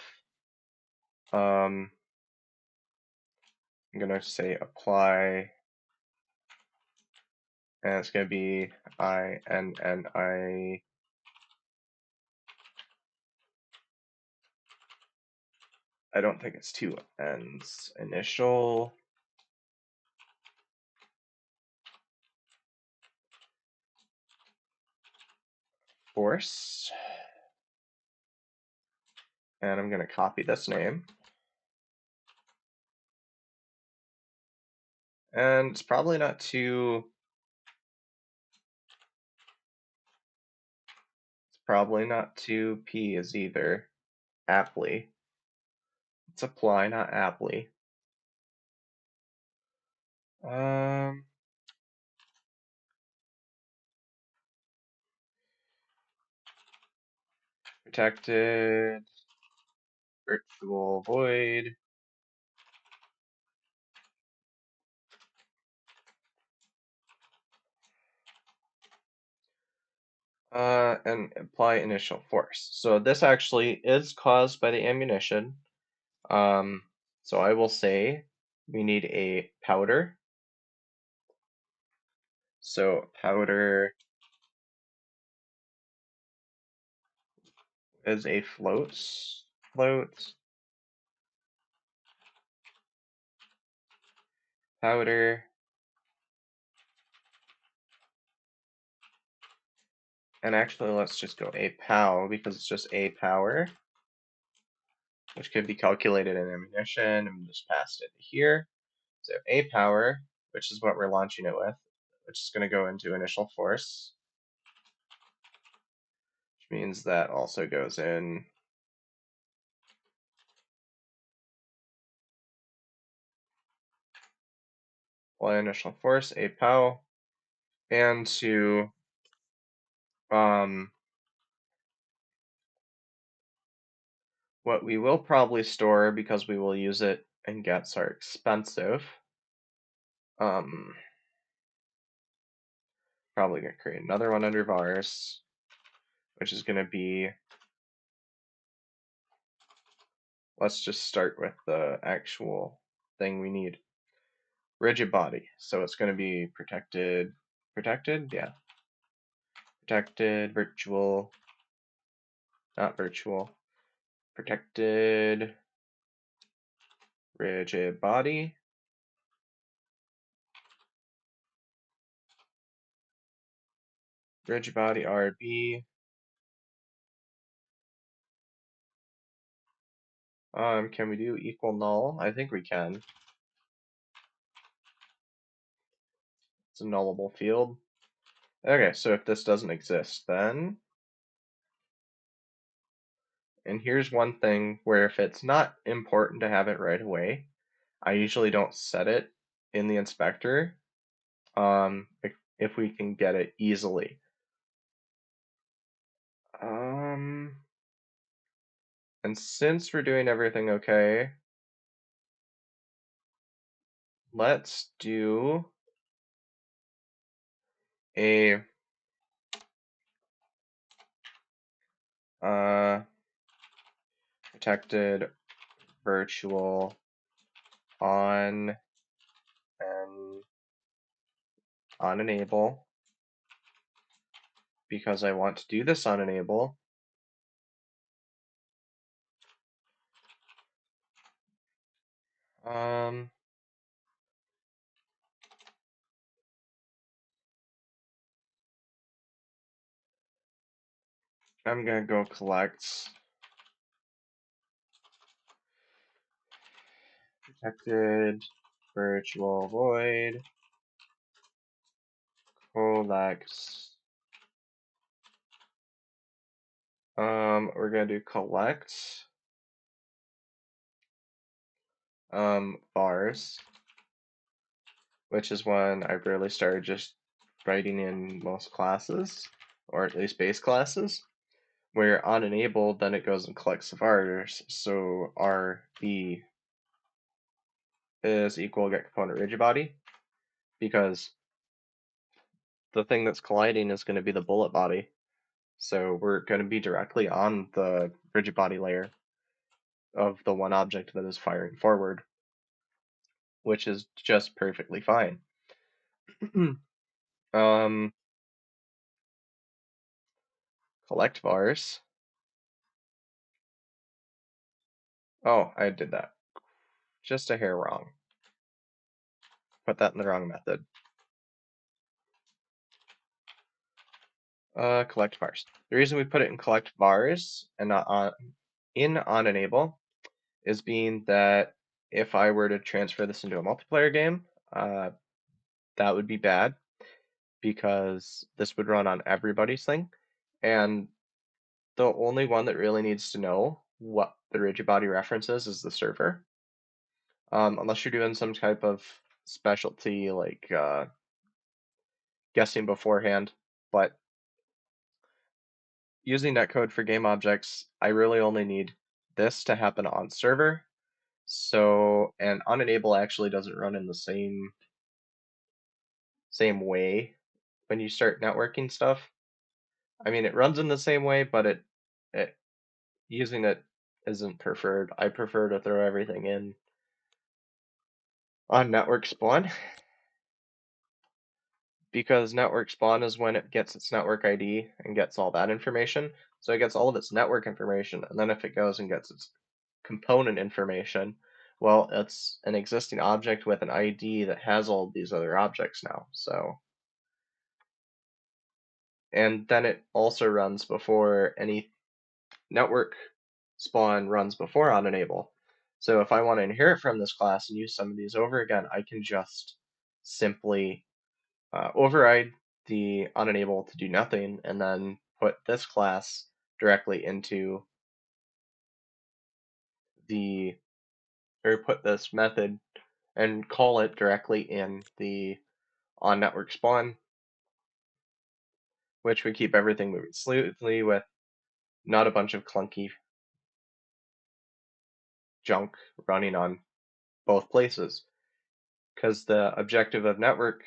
S1: I'm going to say apply, and it's going to be INNI. I don't think it's two N's. Initial force. And I'm going to copy this name. And it's probably not too probably not two P's either. Aptly. It's apply, not aptly. Protected virtual void. And apply initial force. So this actually is caused by the ammunition. So I will say we need a powder. So powder is a float. Powder. And actually, let's just go a pow because it's just a power, which could be calculated in ammunition, and just passed it here. So a power, which is what we're launching it with, which is going to go into initial force, which means that also goes in apply initial force, a pow, and to what we will probably store because we will use it and gets are expensive. Probably gonna create another one under vars, which is gonna be, let's just start with the actual thing we need. Rigid body. So it's gonna be protected, yeah. Protected, virtual, not virtual, protected, rigid body. Rigid body RB. Can we do equal null? I think we can. It's a nullable field. Okay, so if this doesn't exist, then, and here's one thing where if it's not important to have it right away, I usually don't set it in the inspector, if we can get it easily. And since we're doing everything okay, let's do a protected virtual on and on enable, because I want to do this on enable. I'm gonna go collect protected virtual void collect. We're gonna do collect vars, which is when I really started just writing in most classes, or at least base classes, where on enabled, then it goes and collects the vars. So RB is equal get component rigid body, because the thing that's colliding is going to be the bullet body. So we're going to be directly on the rigid body layer of the one object that is firing forward, which is just perfectly fine. Collect vars. Oh, I did that. Just a hair wrong. Put that in the wrong method. Collect vars. The reason we put it in collect vars and not on enable is being that if I were to transfer this into a multiplayer game, that would be bad because this would run on everybody's thing. And the only one that really needs to know what the rigid body reference is the server. Unless you're doing some type of specialty like guessing beforehand. But using netcode for game objects, I really only need this to happen on server. So, and onEnable actually doesn't run in the same way when you start networking stuff. I mean, it runs in the same way, but it using it isn't preferred. I prefer to throw everything in on network spawn because network spawn is when it gets its network ID and gets all that information. So it gets all of its network information, and then if it goes and gets its component information, well, it's an existing object with an ID that has all of these other objects now. So, and then it also runs before any network spawn runs before onEnable. So if I want to inherit from this class and use some of these over again, I can just simply override the onEnable to do nothing and then put this class directly into the, or put this method and call it directly in the on network spawn, which would keep everything moving smoothly with not a bunch of clunky junk running on both places. Because the objective of network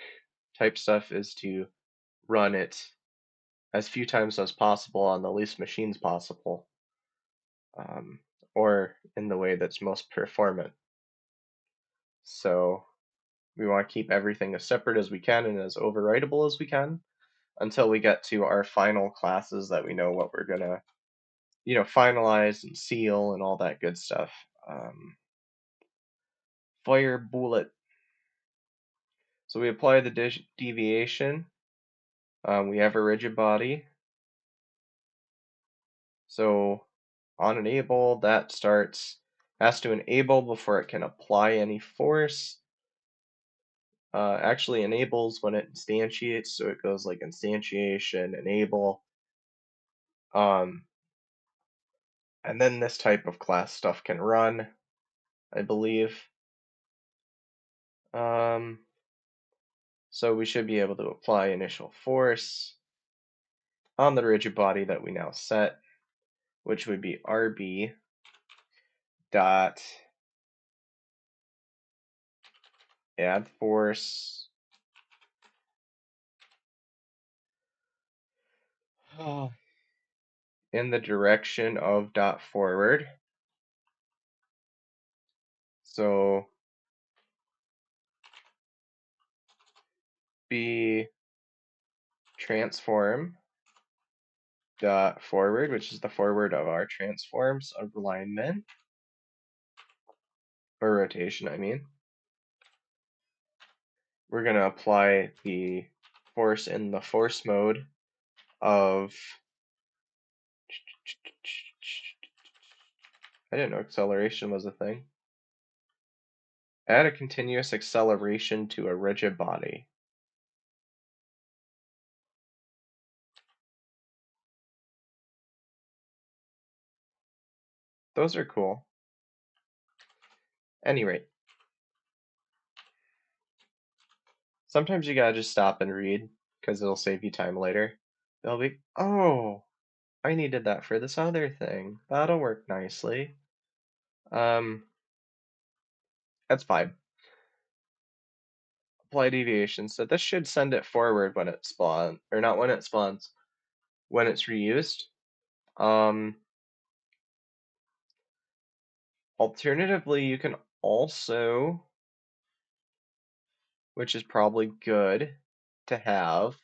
S1: type stuff is to run it as few times as possible on the least machines possible, um, or in the way that's most performant. So we want to keep everything as separate as we can and as overwritable as we can until we get to our final classes that we know what we're gonna, finalize and seal and all that good stuff. Fire bullet. So we apply the deviation. We have a rigid body. So onEnable, that has to enable before it can apply any force. Actually enables when it instantiates, so it goes like instantiation, enable. And then this type of class stuff can run, I believe. So we should be able to apply initial force on the rigid body that we now set, which would be RB dot add force in the direction of dot forward. So be transform dot forward, which is the forward of our transforms of alignment or rotation, I mean. We're going to apply the force in the force mode of, I didn't know acceleration was a thing. Add a continuous acceleration to a rigid body. Those are cool. Any rate, sometimes you gotta just stop and read because it'll save you time later. They'll be, oh, I needed that for this other thing. That'll work nicely. That's fine. Apply deviation. So this should send it forward when it spawns, or not when it spawns, when it's reused. Alternatively, you can also, which is probably good to have,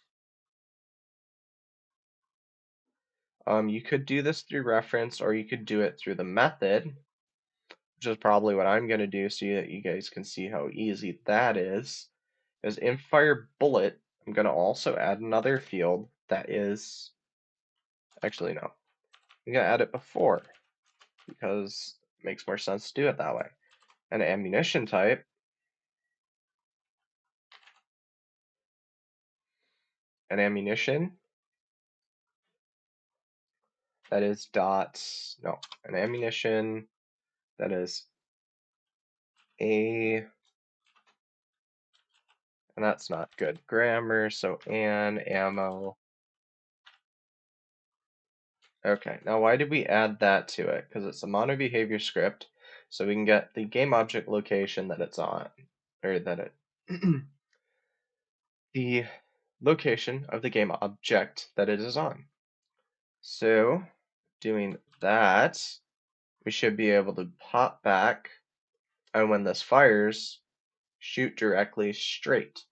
S1: you could do this through reference or you could do it through the method, which is probably what I'm going to do so that you guys can see how easy that is. Is in fire bullet, I'm going to also add another field that is, actually no, I'm going to add it before because it makes more sense to do it that way. An ammunition type, an ammunition that is an ammunition that is a, and that's not good grammar, so an ammo. Okay, now why did we add that to it? Because it's a mono behavior script, so we can get the game object location that it's on, or that it, the location of the game object that it is on. So doing that, we should be able to pop back, and when this fires, shoot directly straight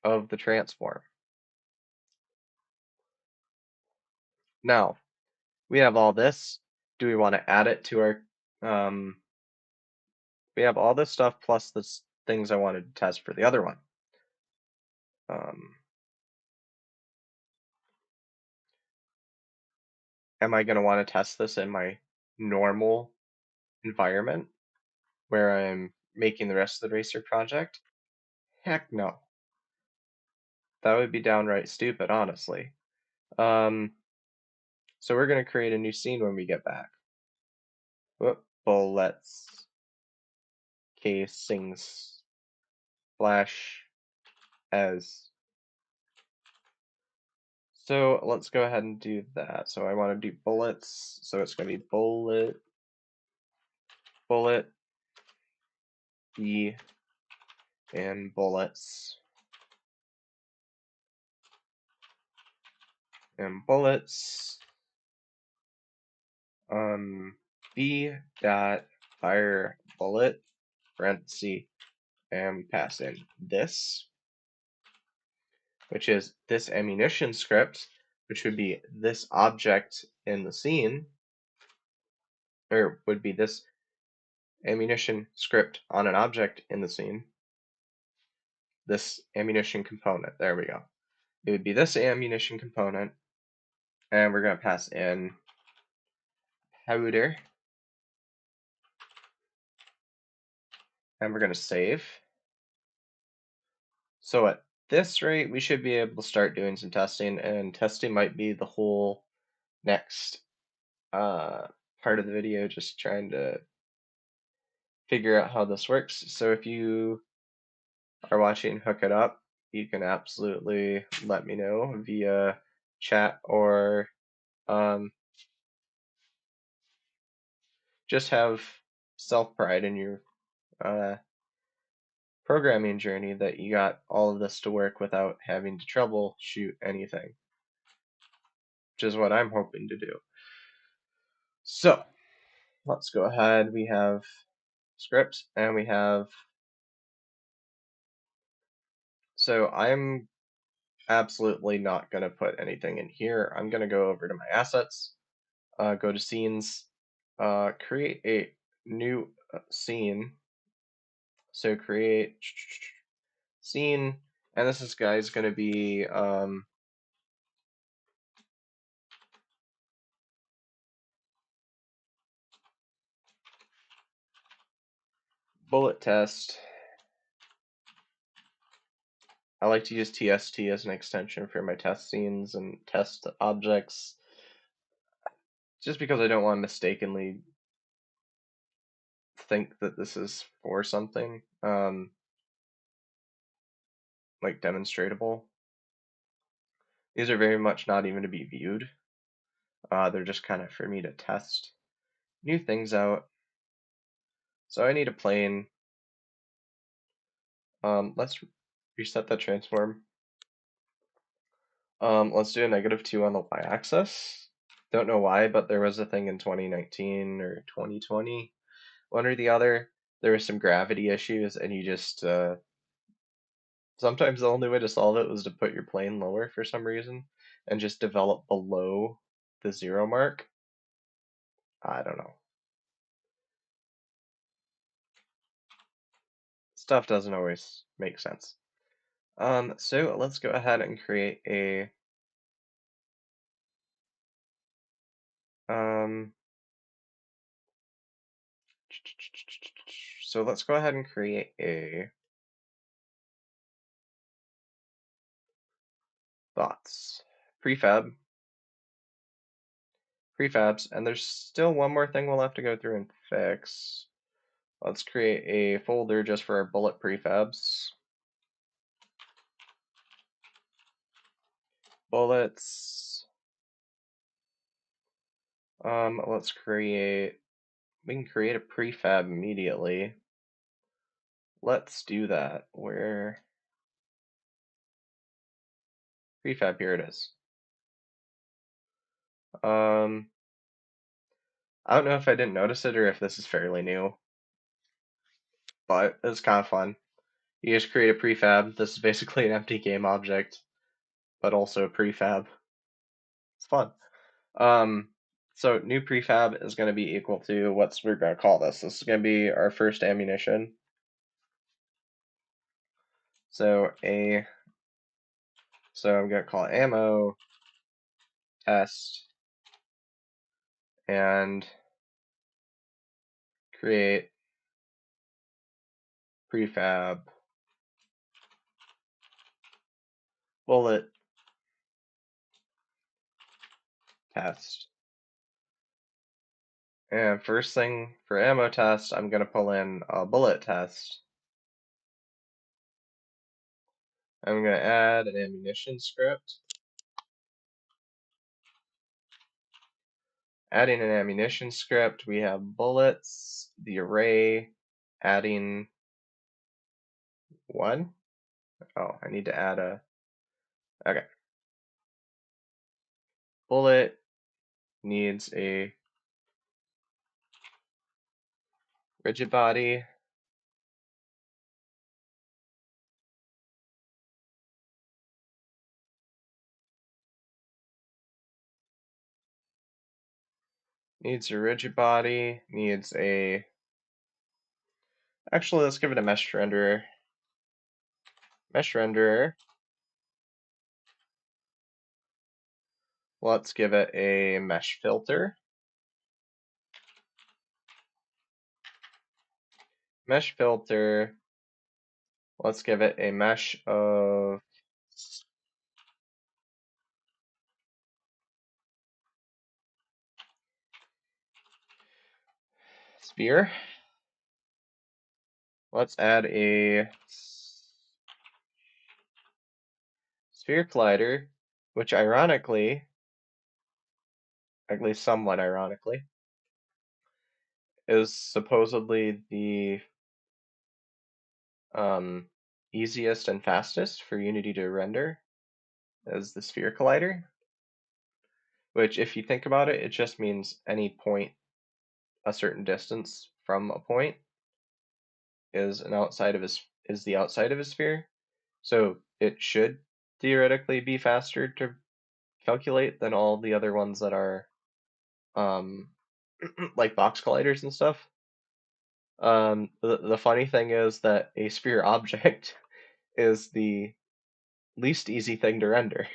S1: of the transform. Now, we have all this. Do we want to add it to our, we have all this stuff plus the things I wanted to test for the other one. Am I going to want to test this in my normal environment where I'm making the rest of the racer project? Heck no. That would be downright stupid, honestly. So we're going to create a new scene when we get back. Whoop, bullets, casings, flash as. So let's go ahead and do that. So I want to do bullets. So it's going to be bullet, B, and bullets. And bullets. B dot fire bullet, parenthesis, and pass in this, which is this ammunition script, which would be this object in the scene, or would be this ammunition script on an object in the scene, this ammunition component. There we go. It would be this ammunition component, and we're going to pass in powder, and we're going to save. So at this rate, we should be able to start doing some testing, and testing might be the whole next part of the video, just trying to figure out how this works. So if you are watching Hook It Up, you can absolutely let me know via chat or just have self-pride in your programming journey that you got all of this to work without having to troubleshoot anything, which is what I'm hoping to do. So let's go ahead. We have scripts and we have, so I'm absolutely not going to put anything in here. I'm going to go over to my assets, go to scenes, create a new scene. So create scene, and this is guys going to be bullet test. I like to use TST as an extension for my test scenes and test objects, just because I don't want to mistakenly think that this is for something like demonstratable. These are very much not even to be viewed. They're just kind of for me to test new things out. So I need a plane. Let's reset that transform. Let's do a -2 on the y-axis. Don't know why, but there was a thing in 2019 or 2020, one or the other. There were some gravity issues, and you just sometimes the only way to solve it was to put your plane lower for some reason and just develop below the 0 mark. I don't know. Stuff doesn't always make sense. So let's go ahead and create a so let's go ahead and create a thoughts prefab. prefabs, and there's still one more thing we'll have to go through and fix. Let's create a folder just for our bullet prefabs. Bullets. Let's create, we can create a prefab immediately. Let's do that. Where prefab, here it is. I don't know if I didn't notice it or if this is fairly new, but it's kind of fun. You just create a prefab. This is basically an empty game object, but also a prefab. It's fun. So new prefab is going to be equal to what's we're going to call this. This is going to be our first ammunition. So I'm going to call it ammo test and create prefab bullet test. And first thing for ammo test, I'm going to pull in a bullet test. I'm going to add an ammunition script. Adding an ammunition script, we have bullets, the array, adding 1. Oh, I need to add a, okay. Bullet needs a rigid body. Needs a rigid body, needs a, actually let's give it a mesh renderer. Mesh renderer. Let's give it a mesh filter. Mesh filter. Let's give it a mesh of sphere. Let's add a sphere collider, which ironically, at least somewhat ironically, is supposedly the easiest and fastest for Unity to render as the sphere collider. Which, if you think about it, it just means any point a certain distance from a point is the outside of a sphere. So it should theoretically be faster to calculate than all the other ones that are like box colliders and stuff. The funny thing is that a sphere object is the least easy thing to render.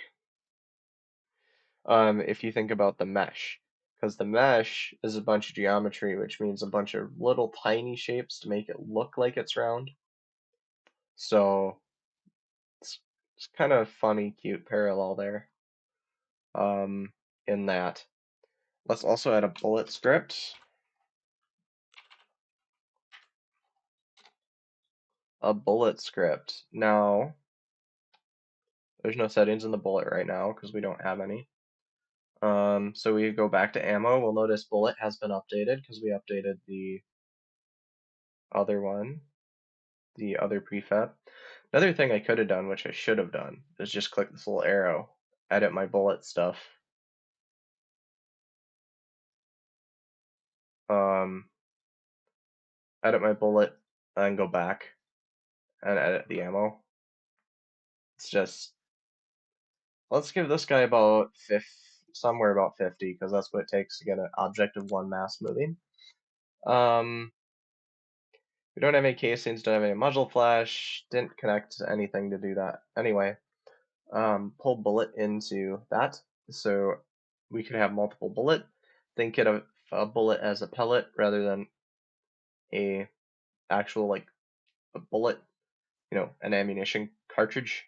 S1: If you think about the mesh, because the mesh is a bunch of geometry, which means a bunch of little tiny shapes to make it look like it's round. So it's kind of funny, cute parallel there. In that, let's also add a bullet script. A bullet script. Now, there's no settings in the bullet right now because we don't have any. So we go back to ammo. We'll notice bullet has been updated because we updated the other one, the other prefab. Another thing I could have done, which I should have done, is just click this little arrow, edit my bullet stuff. Edit my bullet, and go back and edit the ammo. It's just, let's give this guy about somewhere about 50, because that's what it takes to get an object of 1 mass moving. We don't have any casings, don't have any muzzle flash, didn't connect anything to do that. Anyway, pull bullet into that, so we could have multiple bullet. Think of a bullet as a pellet rather than a actual like a bullet, an ammunition cartridge.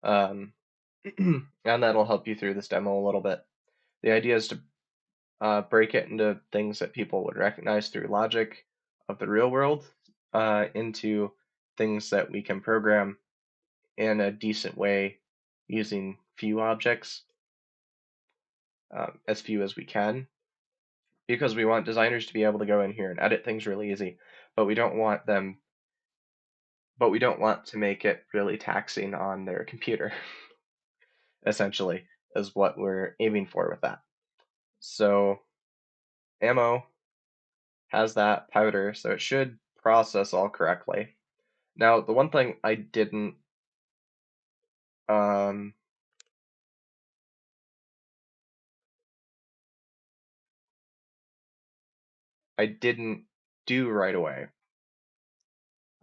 S1: And that'll help you through this demo a little bit. The idea is to break it into things that people would recognize through logic of the real world, into things that we can program in a decent way using few objects, as few as we can, because we want designers to be able to go in here and edit things really easy, but we don't want to make it really taxing on their computer, essentially, is what we're aiming for with that. So ammo has that powder, so it should process all correctly. Now, the one thing I didn't um, do right away,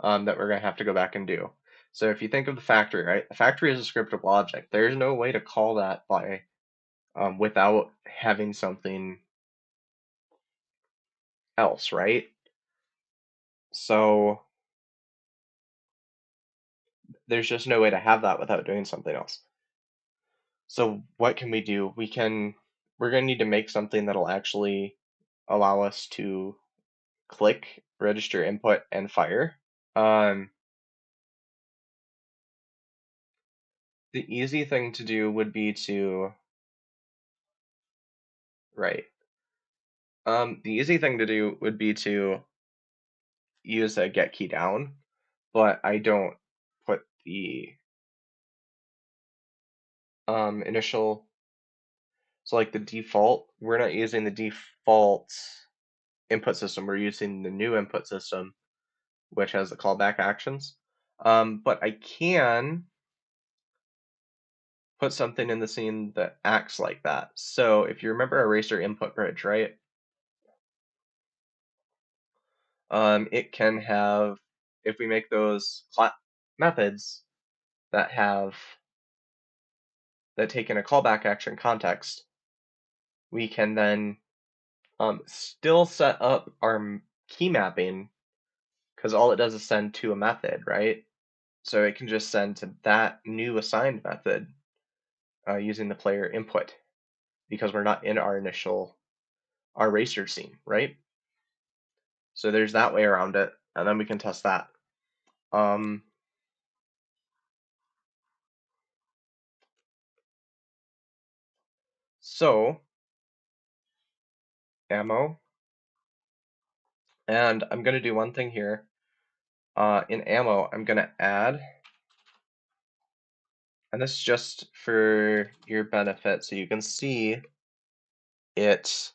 S1: that we're gonna have to go back and do. So if you think of the factory, right? The factory is a scriptable object. There's no way to call that by without having something else, right? So there's just no way to have that without doing something else. So what can we do? We're gonna need to make something that'll actually allow us to click, register input, and fire. Um, the easy thing to do would be to, right. The easy thing to do would be to use a get key down, but I don't put the initial, so like the default, we're not using the default input system, we're using the new input system, which has the callback actions. But I can put something in the scene that acts like that. So if you remember Eraser input bridge, right? It can have, if we make those methods that take in a callback action context, we can then still set up our key mapping, because all it does is send to a method, right? So it can just send to that new assigned method using the player input, because we're not in our racer scene, right? So there's that way around it, and then we can test that. So ammo, and I'm gonna do one thing here. In ammo, I'm gonna add, and this is just for your benefit, so you can see it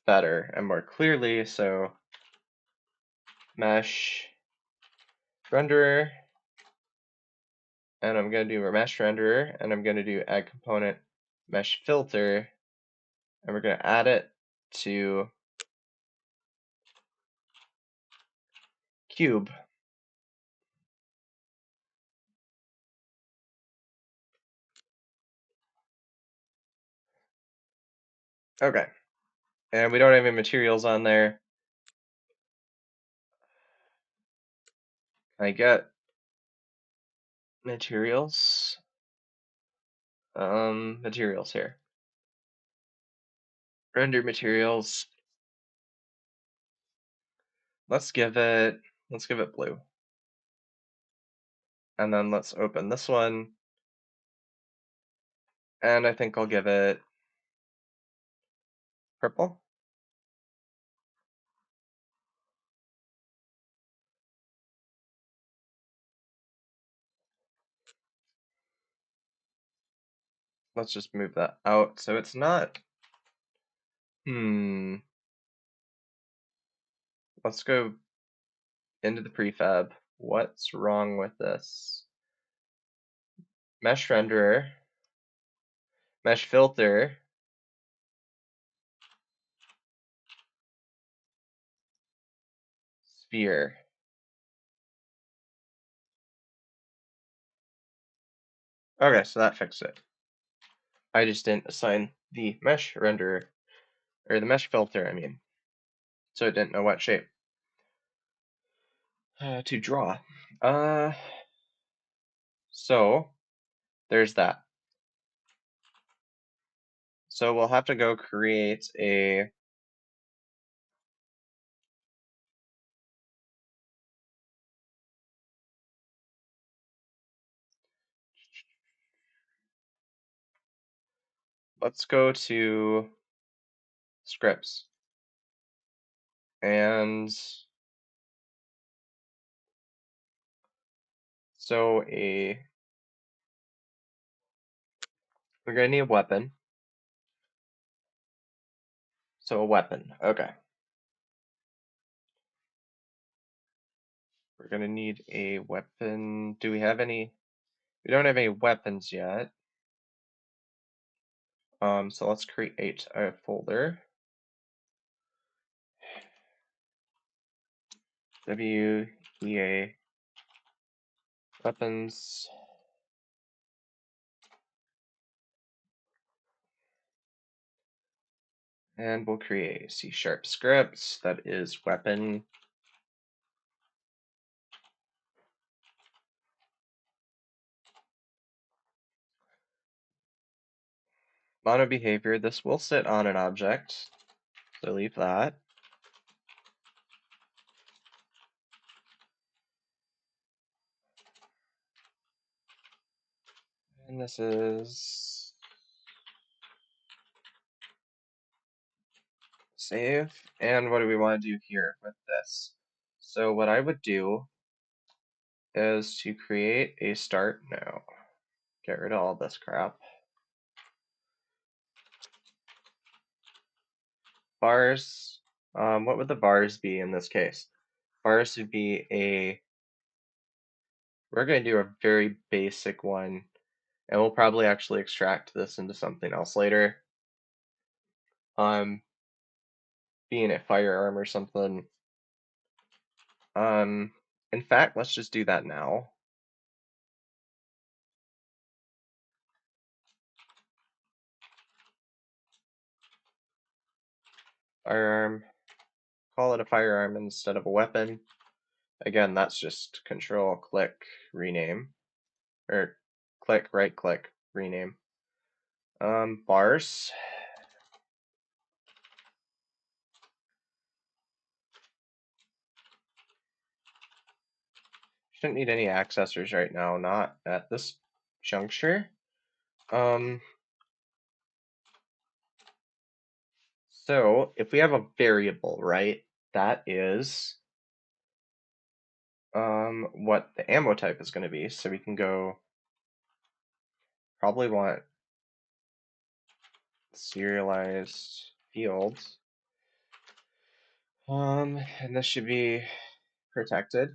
S1: better and more clearly. So mesh renderer, and I'm gonna do a mesh renderer, and I'm gonna do add component mesh filter, and we're gonna add it to cube. Okay, and we don't have any materials on there. Can I get materials? Materials here. Render materials. Let's give it blue. And then let's open this one. And I think I'll give it purple. Let's just move that out so it's not. Let's go into the prefab. What's wrong with this? Mesh renderer, mesh filter, sphere. Okay, so that fixed it. I just didn't assign the mesh renderer, or the mesh filter, I mean. So it didn't know what shape to draw. So there's that. So we'll have to go create a let's go to scripts and so we're gonna need a weapon. So a weapon, okay. We're gonna need a weapon. Do we have any? We don't have any weapons yet. So let's create a folder. WEA weapons. And we'll create a C# script that is weapon. Mono behavior, this will sit on an object, so leave that. And this is save. And what do we want to do here with this? So what I would do is to create a start now. Get rid of all this crap. Bars, what would the bars be in this case? Bars would be we're going to do a very basic one, and we'll probably actually extract this into something else later. Being a firearm or something. In fact, let's just do that now. Firearm, call it a firearm instead of a weapon. Again, that's just control, click, rename, or click, right click, rename. Bars. Shouldn't need any accessors right now, not at this juncture. So if we have a variable, right, that is what the ammo type is going to be. So we can go, probably want serialized fields. And this should be protected.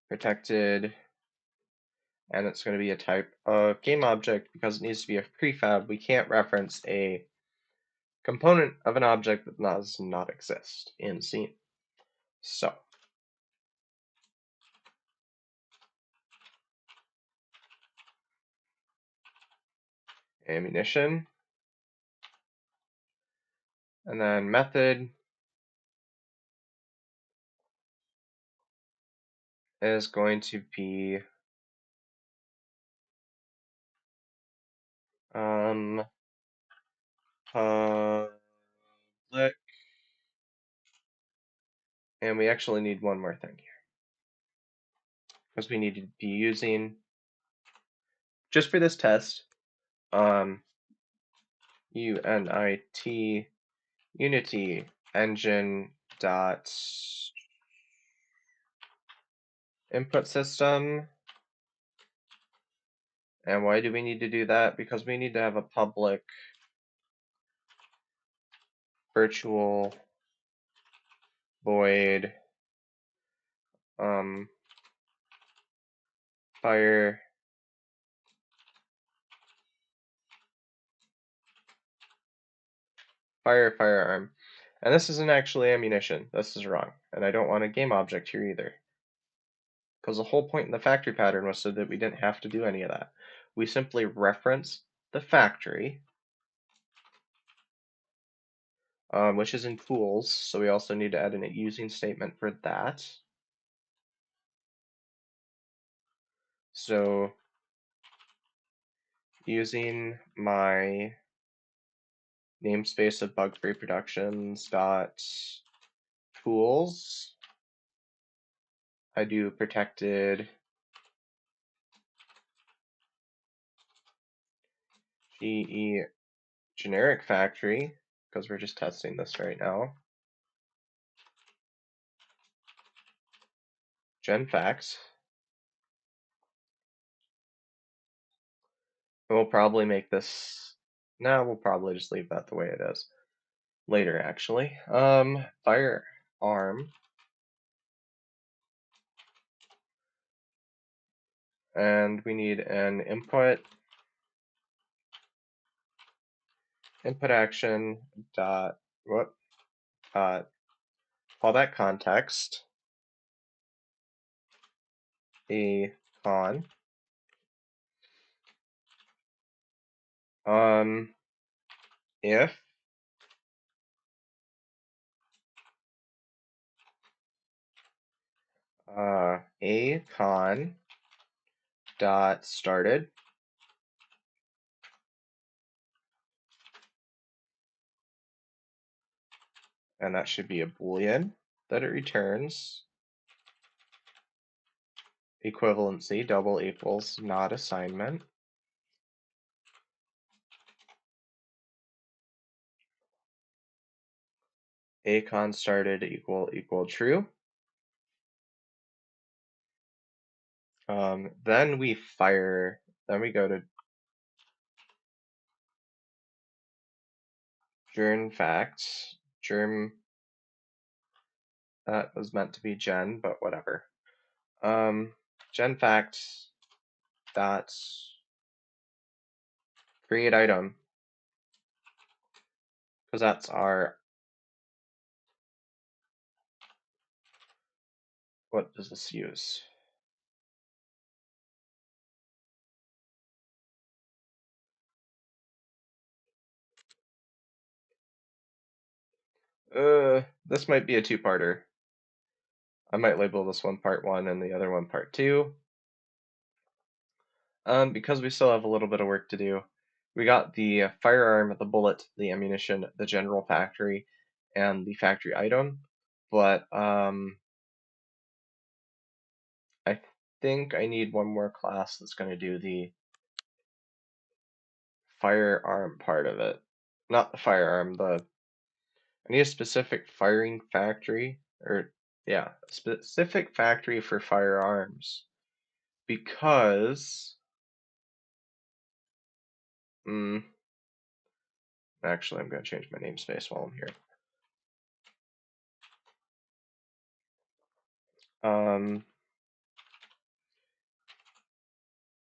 S1: Protected, and it's going to be a type of game object because it needs to be a prefab. We can't reference a component of an object that does not exist in scene. So ammunition, and then method is going to be public, and we actually need one more thing here because we need to be using, just for this test, UNIT Unity engine dot input system. And why do we need to do that? Because we need to have a public virtual void firearm. And this isn't actually ammunition. This is wrong. And I don't want a game object here either. Because the whole point in the factory pattern was so that we didn't have to do any of that. We simply reference the factory, which is in tools. So we also need to add a using statement for that. So using my namespace of bug-free productions dot tools, I do protected GE generic factory, because we're just testing this right now. Genfax. And we'll probably make this, no, we'll probably just leave that the way it is. Later, actually. Firearm. And we need an input action dot, call that context, a con. If a con dot started, and that should be a boolean that it returns, equivalency double equals not assignment, a con started equal true. Then we go to Genfax, that was meant to be gen, but whatever. Genfax dot create item, because that's our, what does this use? This might be a two-parter. I might label this one part 1 and the other one part 2. Because we still have a little bit of work to do. We got the firearm, the bullet, the ammunition, the general factory, and the factory item, but I think I need one more class that's going to do the firearm part of it. Not the firearm, I need a specific firing factory, or yeah, a specific factory for firearms, because actually I'm going to change my namespace while I'm here.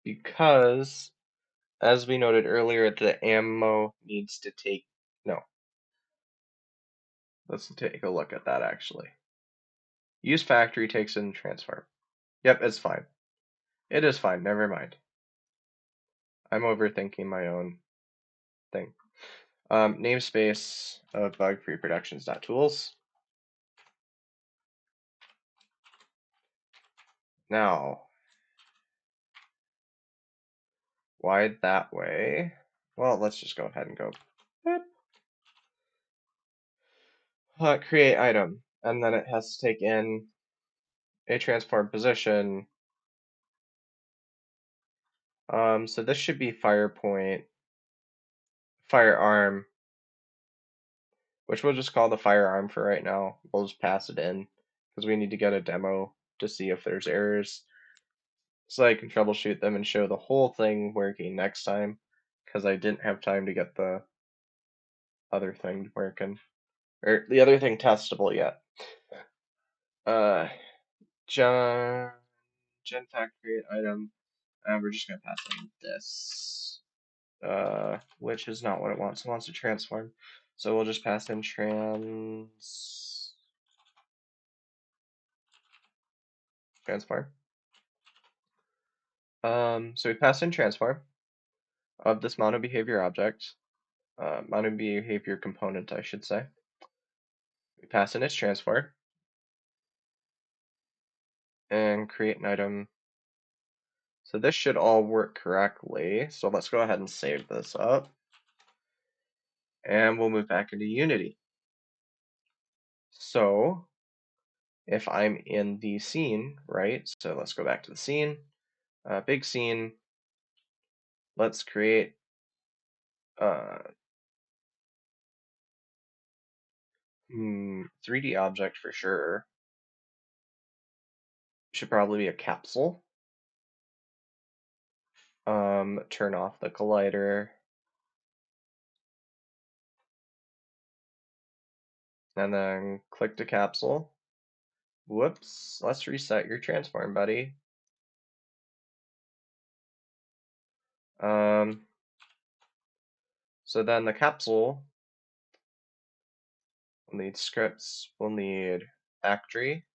S1: Because as we noted earlier, the ammo needs to take, no. Let's take a look at that actually. Use factory takes in transform. Yep, it's fine. It is fine, never mind. I'm overthinking my own thing. Namespace of bug-free productions.tools. Now, why that way? Well, let's just go ahead and go create item, and then it has to take in a transform position. So this should be firearm, which we'll just call the firearm for right now. We'll just pass it in because we need to get a demo to see if there's errors, so I can troubleshoot them and show the whole thing working next time, because I didn't have time to get the other thing working, or the other thing testable yet. Gen factory item, and we're just gonna pass in this, which is not what it wants. It wants to transform, so we'll just pass in transform. So we pass in transform of this mono behavior object, mono behavior component, I should say. We pass in its transform and create an item So this should all work correctly. So let's go ahead and save this up. And we'll move back into Unity. So if I'm in the scene, right? So let's go back to the scene, big scene. Let's create 3D object for sure. Should probably be a capsule. Turn off the collider. And then click the capsule. Whoops, let's reset your transform, buddy. So then the capsule will need scripts, we'll need factory,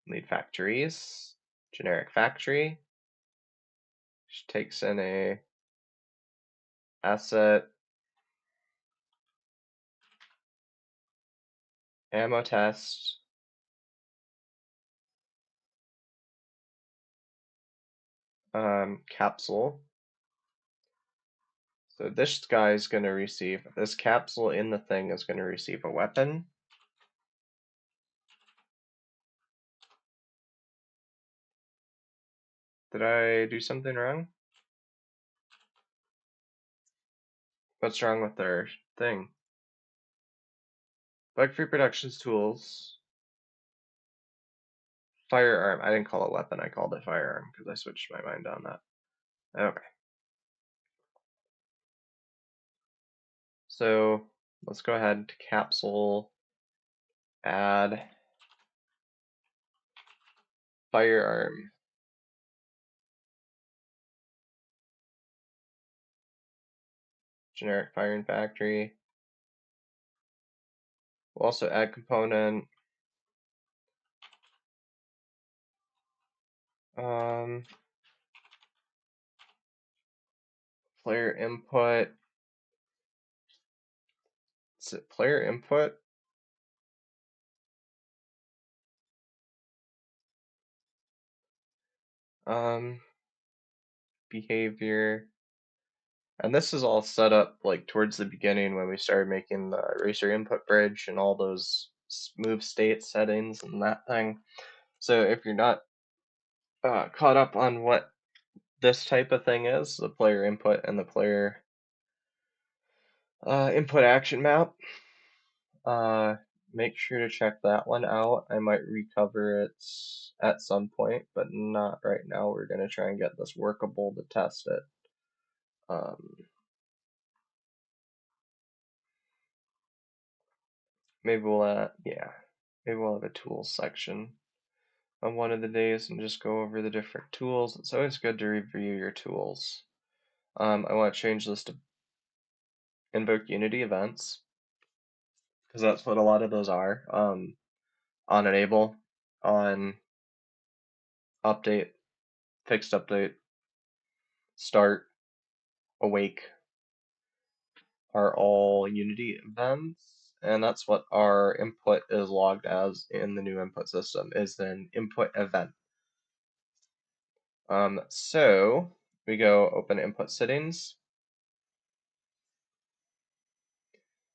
S1: we'll need factories, generic factory, which takes in a asset, ammo test, capsule. So this guy is going to receive, this capsule in the thing is going to receive a weapon. Did I do something wrong? What's wrong with their thing? Bug-free productions tools. Firearm. I didn't call it weapon, I called it firearm because I switched my mind on that. Okay. So let's go ahead to capsule, add firearm. Generic firing factory. We'll also add component. Player input. Is it player input? Behavior. And this is all set up like towards the beginning when we started making the eraser input bridge and all those move state settings and that thing. So if you're not caught up on what this type of thing is, the player input and the player input action map, make sure to check that one out. I might recover it at some point, but not right now. We're going to try and get this workable to test it. Maybe we'll maybe we'll have a tools section on one of the days and just go over the different tools. It's always good to review your tools. I want to change this to invoke Unity events because that's what a lot of those are. On enable, on update, fixed update, start, awake are all Unity events, and that's what our input is logged as in the new input system, is an input event. So we go open input settings.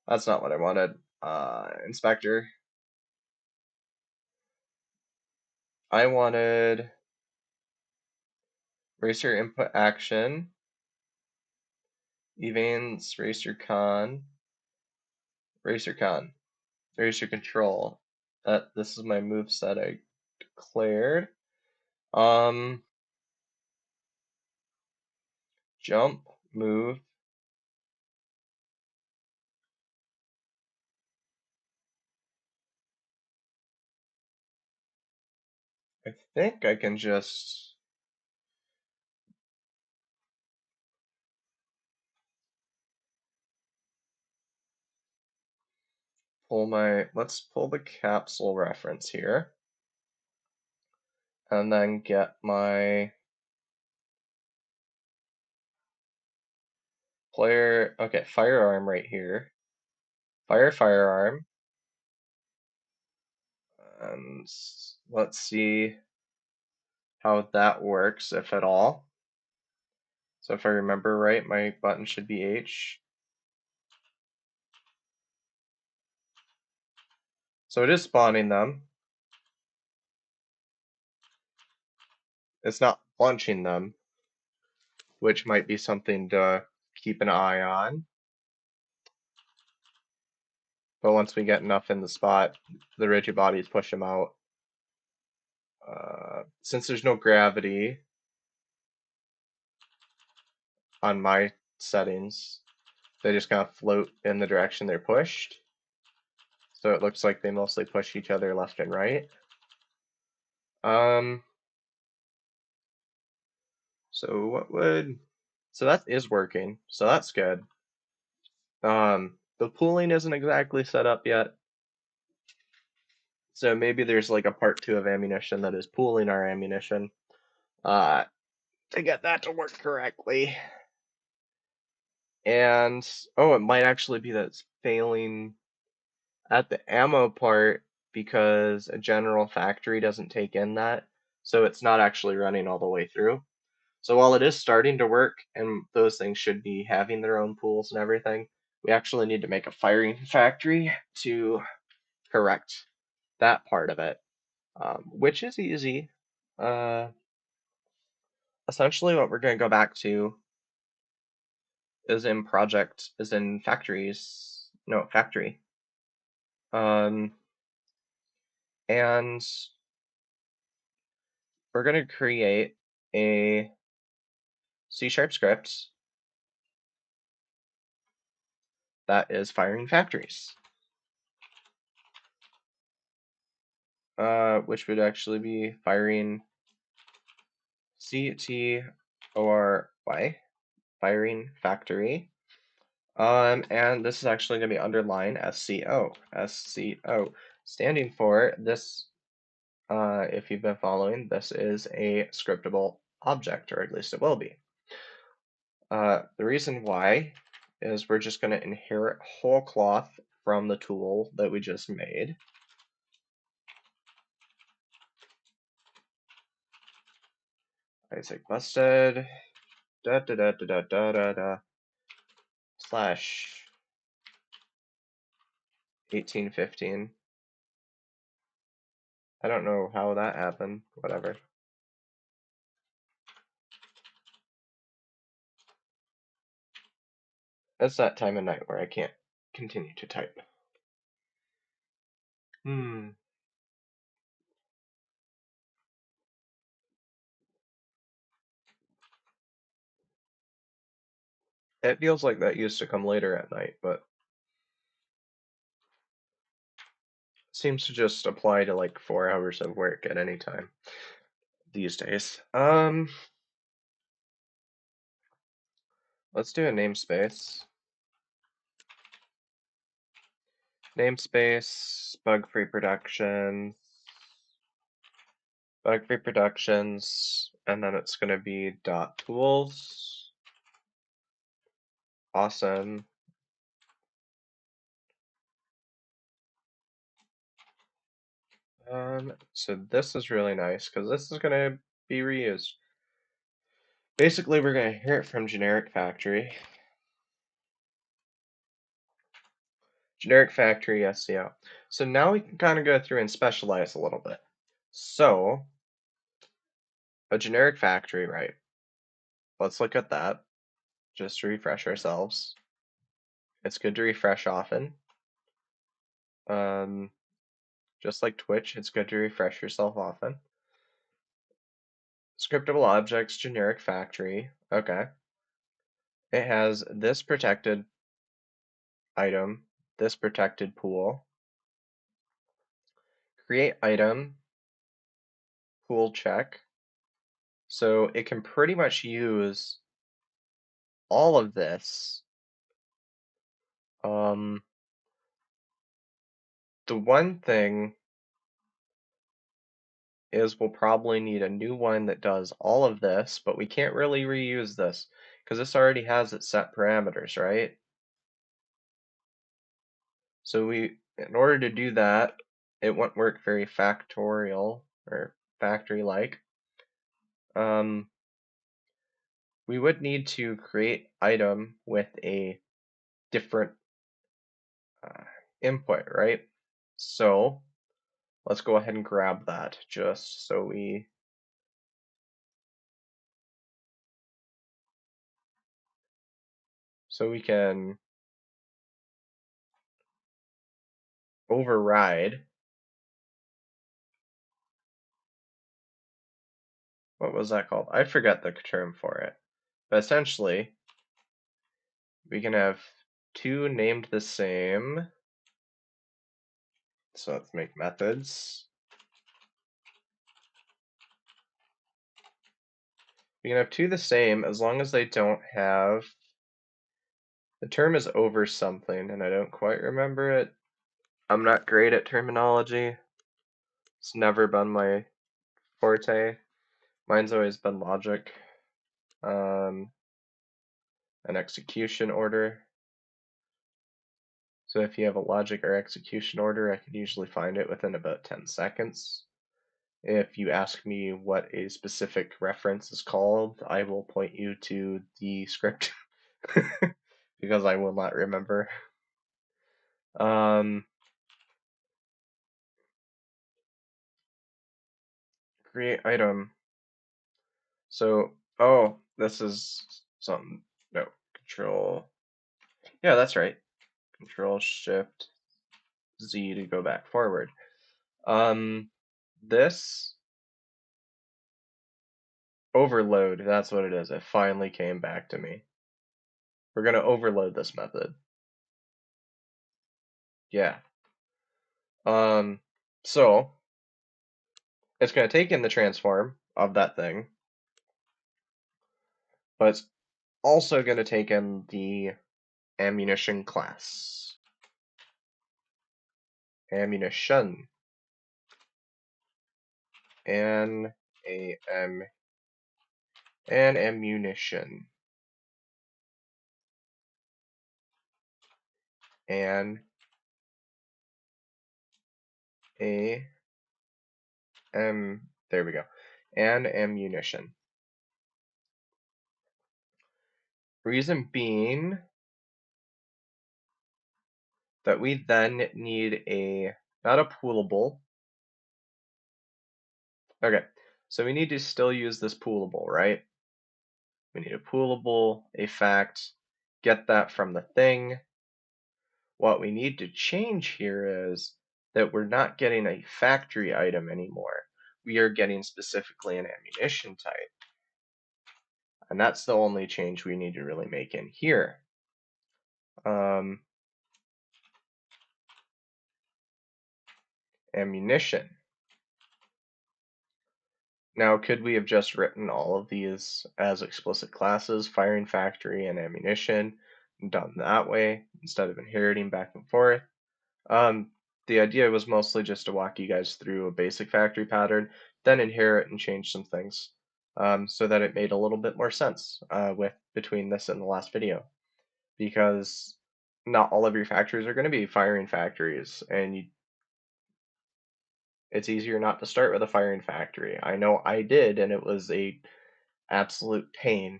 S1: That's not what I wanted. Inspector. I wanted racer input action, events, racer con, racer control. This is my move set I declared. Jump, move. I think I can just let's pull the capsule reference here. And then get my player, okay, firearm right here. Firearm. And let's see how that works, if at all. So if I remember right, my button should be H. So it is spawning them. It's not launching them, which might be something to keep an eye on. But once we get enough in the spot, the rigid bodies push them out. Since there's no gravity on my settings, they just kind of float in the direction they're pushed. So it looks like they mostly push each other left and right. So what would... So that is working, so that's good. The pooling isn't exactly set up yet. So maybe there's like a part 2 of ammunition that is pooling our ammunition to get that to work correctly. And, oh, it might actually be that it's failing at the ammo part because a general factory doesn't take in that. So it's not actually running all the way through. So while it is starting to work and those things should be having their own pools and everything, we actually need to make a firing factory to correct that part of it, which is easy. Essentially what we're going to go back to is in factories, no, factory. And we're going to create a C# script that is firing factories, which would actually be firing CTORY, firing factory. And this is actually going to be underlined SCO, SCO, standing for this. If you've been following, this is a scriptable object, or at least it will be. The reason why is we're just going to inherit whole cloth from the tool that we just made. Isaac busted slash 1815. I don't know how that happened, whatever. It's that time of night where I can't continue to type. It feels like that used to come later at night, but seems to just apply to like 4 hours of work at any time these days. Let's do a namespace. Namespace, bug-free productions, bug-free productions, and then it's going to be .tools. Awesome. So this is really nice because this is going to be reused. Basically, we're going to hear it from generic factory. Generic factory SCO. So now we can kind of go through and specialize a little bit. So, a generic factory, right? Let's look at that, just to refresh ourselves. It's good to refresh often. Just like Twitch, it's good to refresh yourself often. Scriptable objects, generic factory. Okay. It has this protected item, this protected pool. Create item, pool check. So it can pretty much use all of this. The one thing is we'll probably need a new one that does all of this, but we can't really reuse this because this already has its set parameters, right? So in order to do that, it won't work very factorial or factory-like. we would need to create item with a different uh, input, right? So let's go ahead and grab that just so we can override, what was that called? I forget the term for it. But essentially, we can have two named the same. So let's make methods. We can have two the same as long as they don't have, the term is over something and I don't quite remember it. I'm not great at terminology. It's never been my forte. Mine's always been logic. An execution order. So if you have a logic or execution order, I can usually find it within about 10 seconds. If you ask me what a specific reference is called, I will point you to the script because I will not remember. Create item. So, oh, this is something. No, control. Yeah, that's right. Control Shift Z to go back forward. This overload, that's what it is. It finally came back to me. We're going to overload this method. Yeah. So it's going to take in the transform of that thing, but it's also going to take in the ammunition class. Ammunition. And ammunition. And there we go. And ammunition. Reason being that we then need not a poolable. Okay, so we need to still use this poolable, right? We need a poolable, a fact, get that from the thing. What we need to change here is that we're not getting a factory item anymore. We are getting specifically an ammunition type. And that's the only change we need to really make in here. Ammunition. Now, could we have just written all of these as explicit classes, firing factory and ammunition, and done that way instead of inheriting back and forth? The idea was mostly just to walk you guys through a basic factory pattern, then inherit and change some things so that it made a little bit more sense between this and the last video. Because not all of your factories are going to be firing factories, and it's easier not to start with a firing factory. I know I did, and it was a absolute pain.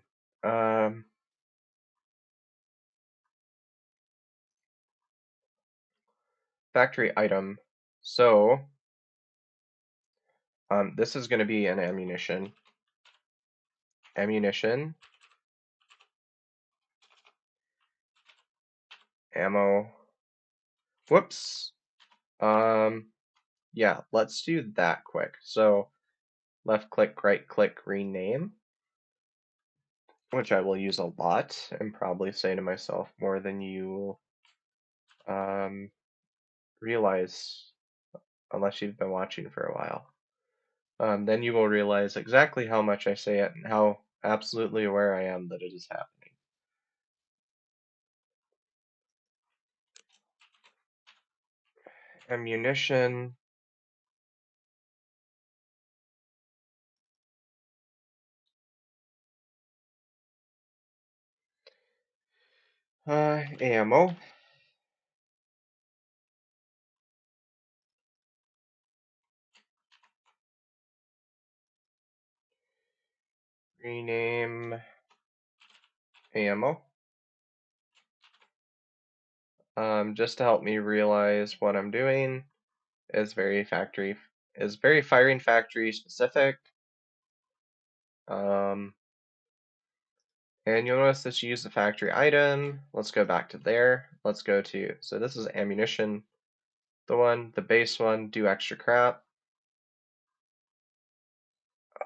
S1: Factory item. So this is going to be an ammunition. Ammunition. Ammo. Whoops. Yeah, let's do that quick. So left click, right click, rename, which I will use a lot and probably say to myself more than you realize unless you've been watching for a while. Then you will realize exactly how much I say it and how absolutely aware I am that it is happening. Ammunition. Ammo. rename ammo. Just to help me realize what I'm doing is very firing factory specific. And you'll notice that you use the factory item. Let's go back to there. Let's go to, so this is ammunition, the base one, do extra crap.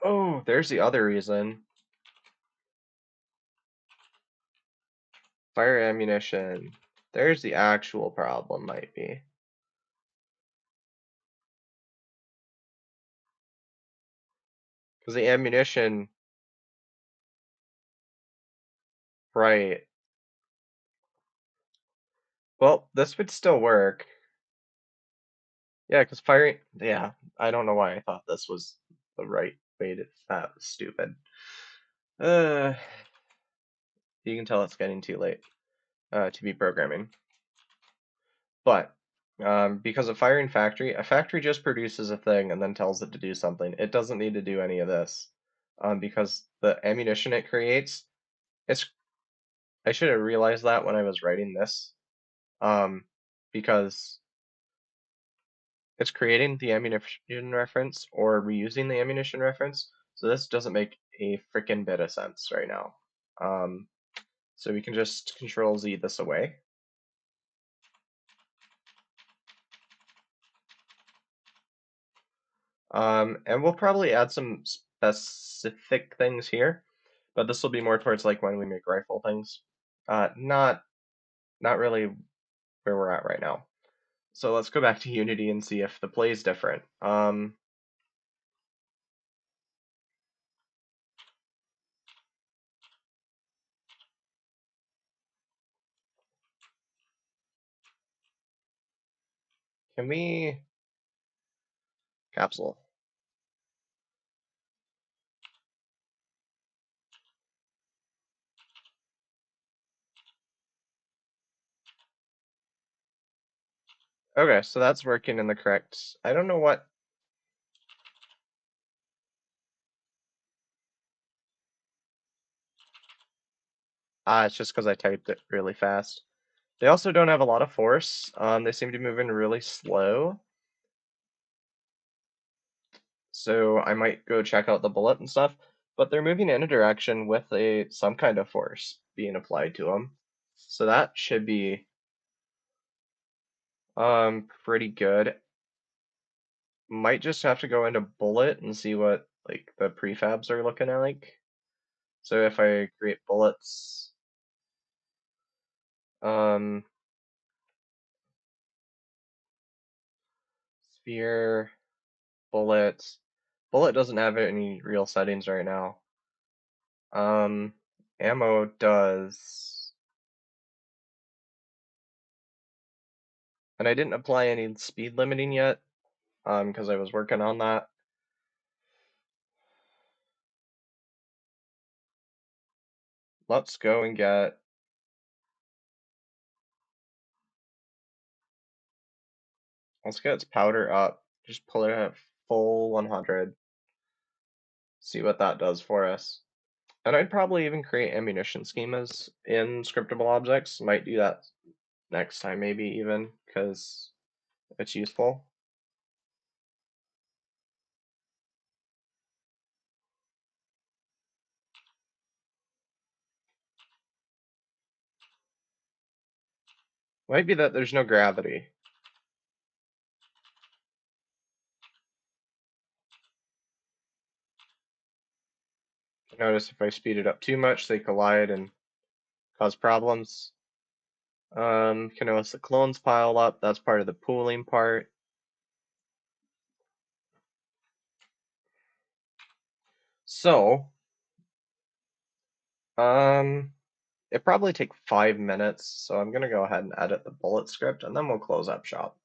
S1: Oh, there's the other reason. Fire ammunition. There's the actual problem, might be. Because the ammunition, right. Well, this would still work. Yeah, because firing, yeah, I don't know why I thought this was the right way to, that was stupid. You can tell it's getting too late to be programming. But because of firing factory, a factory just produces a thing and then tells it to do something. It doesn't need to do any of this because the ammunition it creates, I should have realized that when I was writing this because it's creating the ammunition reference or reusing the ammunition reference. So this doesn't make a freaking bit of sense right now. So we can just Control Z this away. And we'll probably add some specific things here, but this will be more towards like when we make rifle things. Not really where we're at right now. So let's go back to Unity and see if the play is different. Can we capsule? Okay, so that's working in the correct. I don't know what. It's just because I typed it really fast. They also don't have a lot of force. They seem to move in really slow. So I might go check out the bullet and stuff. But they're moving in a direction with some kind of force being applied to them. So that should be pretty good. Might just have to go into bullet and see what like the prefabs are looking like. So if I create bullets, sphere, bullet. Bullet doesn't have any real settings right now. Ammo does. And I didn't apply any speed limiting yet, because I was working on that. Let's go and get. Let's get its powder up. Just pull it at full 100. See what that does for us. And I'd probably even create ammunition schemas in scriptable objects. Might do that next time, maybe even, because it's useful. Might be that there's no gravity. Notice if I speed it up too much, they collide and cause problems. Can notice the clones pile up. That's part of the pooling part. So, it probably take 5 minutes. So I'm gonna go ahead and edit the bullet script, and then we'll close up shop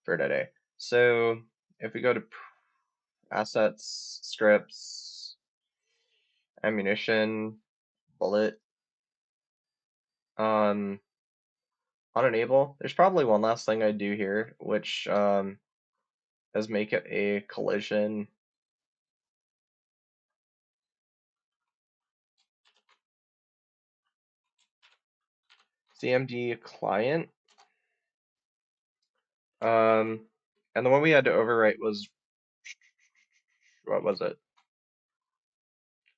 S1: for today. So if we go to assets, scripts, ammunition, bullet, on enable, there's probably one last thing I'd do here, which is make it a collision CMD client. And the one we had to overwrite was, what was it?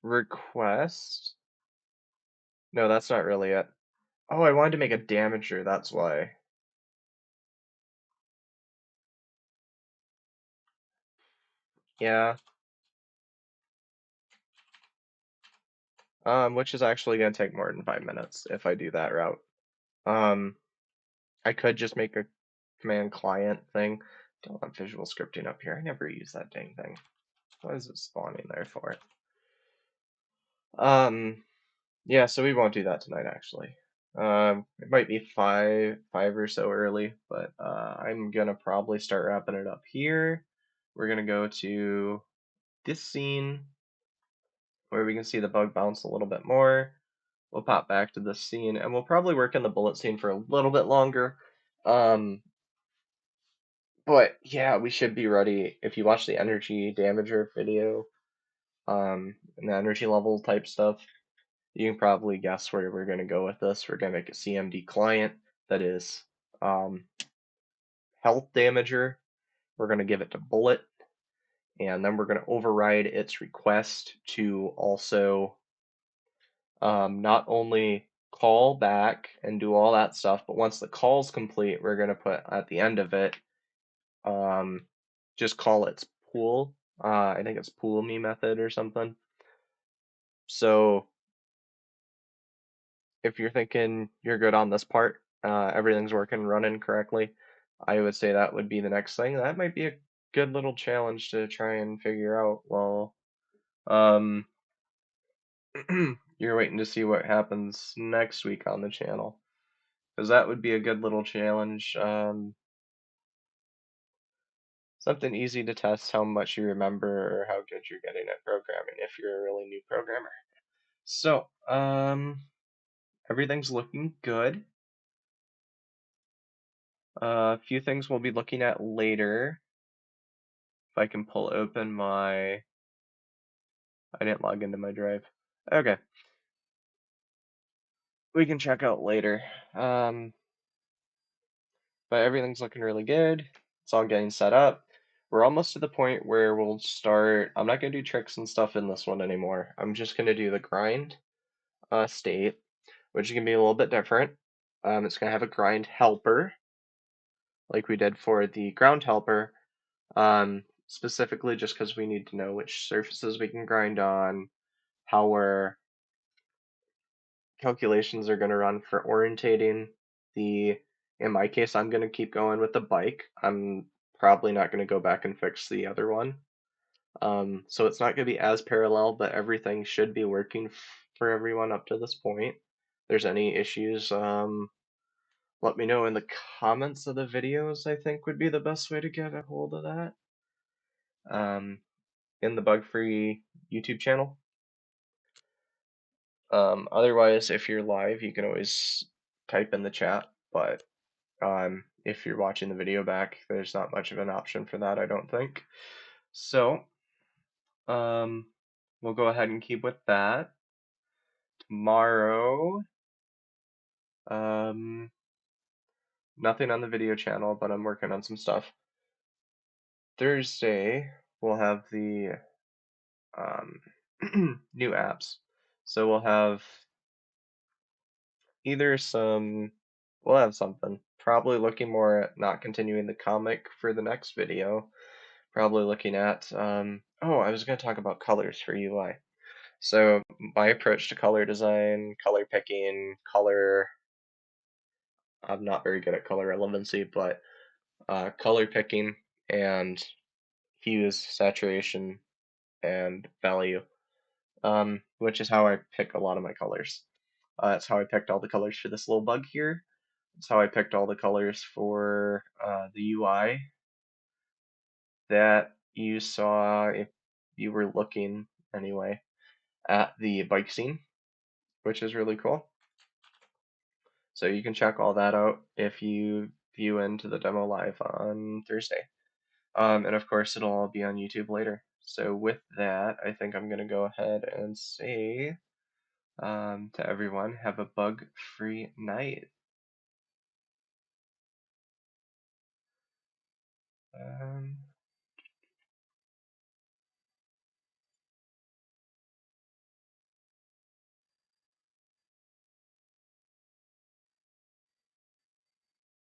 S1: Request? No, that's not really it. Oh, I wanted to make a damager, that's why. Yeah. Which is actually gonna take more than 5 minutes if I do that route. Um, I could just make a command client thing. Don't want visual scripting up here. I never use that dang thing. What is it spawning there for? Yeah, so we won't do that tonight actually. It might be five or so early, but I'm gonna probably start wrapping it up here. We're gonna go to this scene where we can see the bug bounce a little bit more. We'll pop back to this scene and we'll probably work in the bullet scene for a little bit longer. But yeah, we should be ready. If you watch the energy damager video, and the energy level type stuff, you can probably guess where we're going to go with this. We're going to make a CMD client that is health damager. We're going to give it to bullet, and then we're going to override its request to also not only call back and do all that stuff, but once the call's complete, we're going to put at the end of it, just call its pool. I think it's pool me method or something. So if you're thinking you're good on this part, everything's working, running correctly, I would say that would be the next thing. That might be a good little challenge to try and figure out while um, you're waiting to see what happens next week on the channel. Because that would be a good little challenge. Something easy to test how much you remember or how good you're getting at programming if you're a really new programmer. So, everything's looking good. A few things we'll be looking at later. If I can pull open my, I didn't log into my drive. Okay, we can check out later. But everything's looking really good. It's all getting set up. We're almost to the point where we'll start. I'm not gonna do tricks and stuff in this one anymore. I'm just gonna do the grind state, which is gonna be a little bit different. It's gonna have a grind helper, like we did for the ground helper. Specifically just because we need to know which surfaces we can grind on, how our calculations are going to run for orientating. In my case, I'm going to keep going with the bike. I'm probably not going to go back and fix the other one. So it's not going to be as parallel, but everything should be working for everyone up to this point. If there's any issues, let me know in the comments of the videos, I think would be the best way to get a hold of that. In the bug-free YouTube channel. Otherwise, if you're live, you can always type in the chat, but if you're watching the video back, there's not much of an option for that, I don't think. So, we'll go ahead and keep with that. Tomorrow, nothing on the video channel, but I'm working on some stuff. Thursday, we'll have the new apps. So we'll have either we'll have something. Probably looking more at not continuing the comic for the next video. Probably looking at, oh, I was going to talk about colors for UI. So my approach to color design, color picking, I'm not very good at color relevancy, but color picking and hues, saturation, and value, which is how I pick a lot of my colors. That's how I picked all the colors for this little bug here. That's how I picked all the colors for the UI that you saw if you were looking anyway at the bike scene, which is really cool. So you can check all that out if you view into the demo live on Thursday. And of course, it'll all be on YouTube later. So with that, I think I'm going to go ahead and say to everyone, have a bug-free night. Um,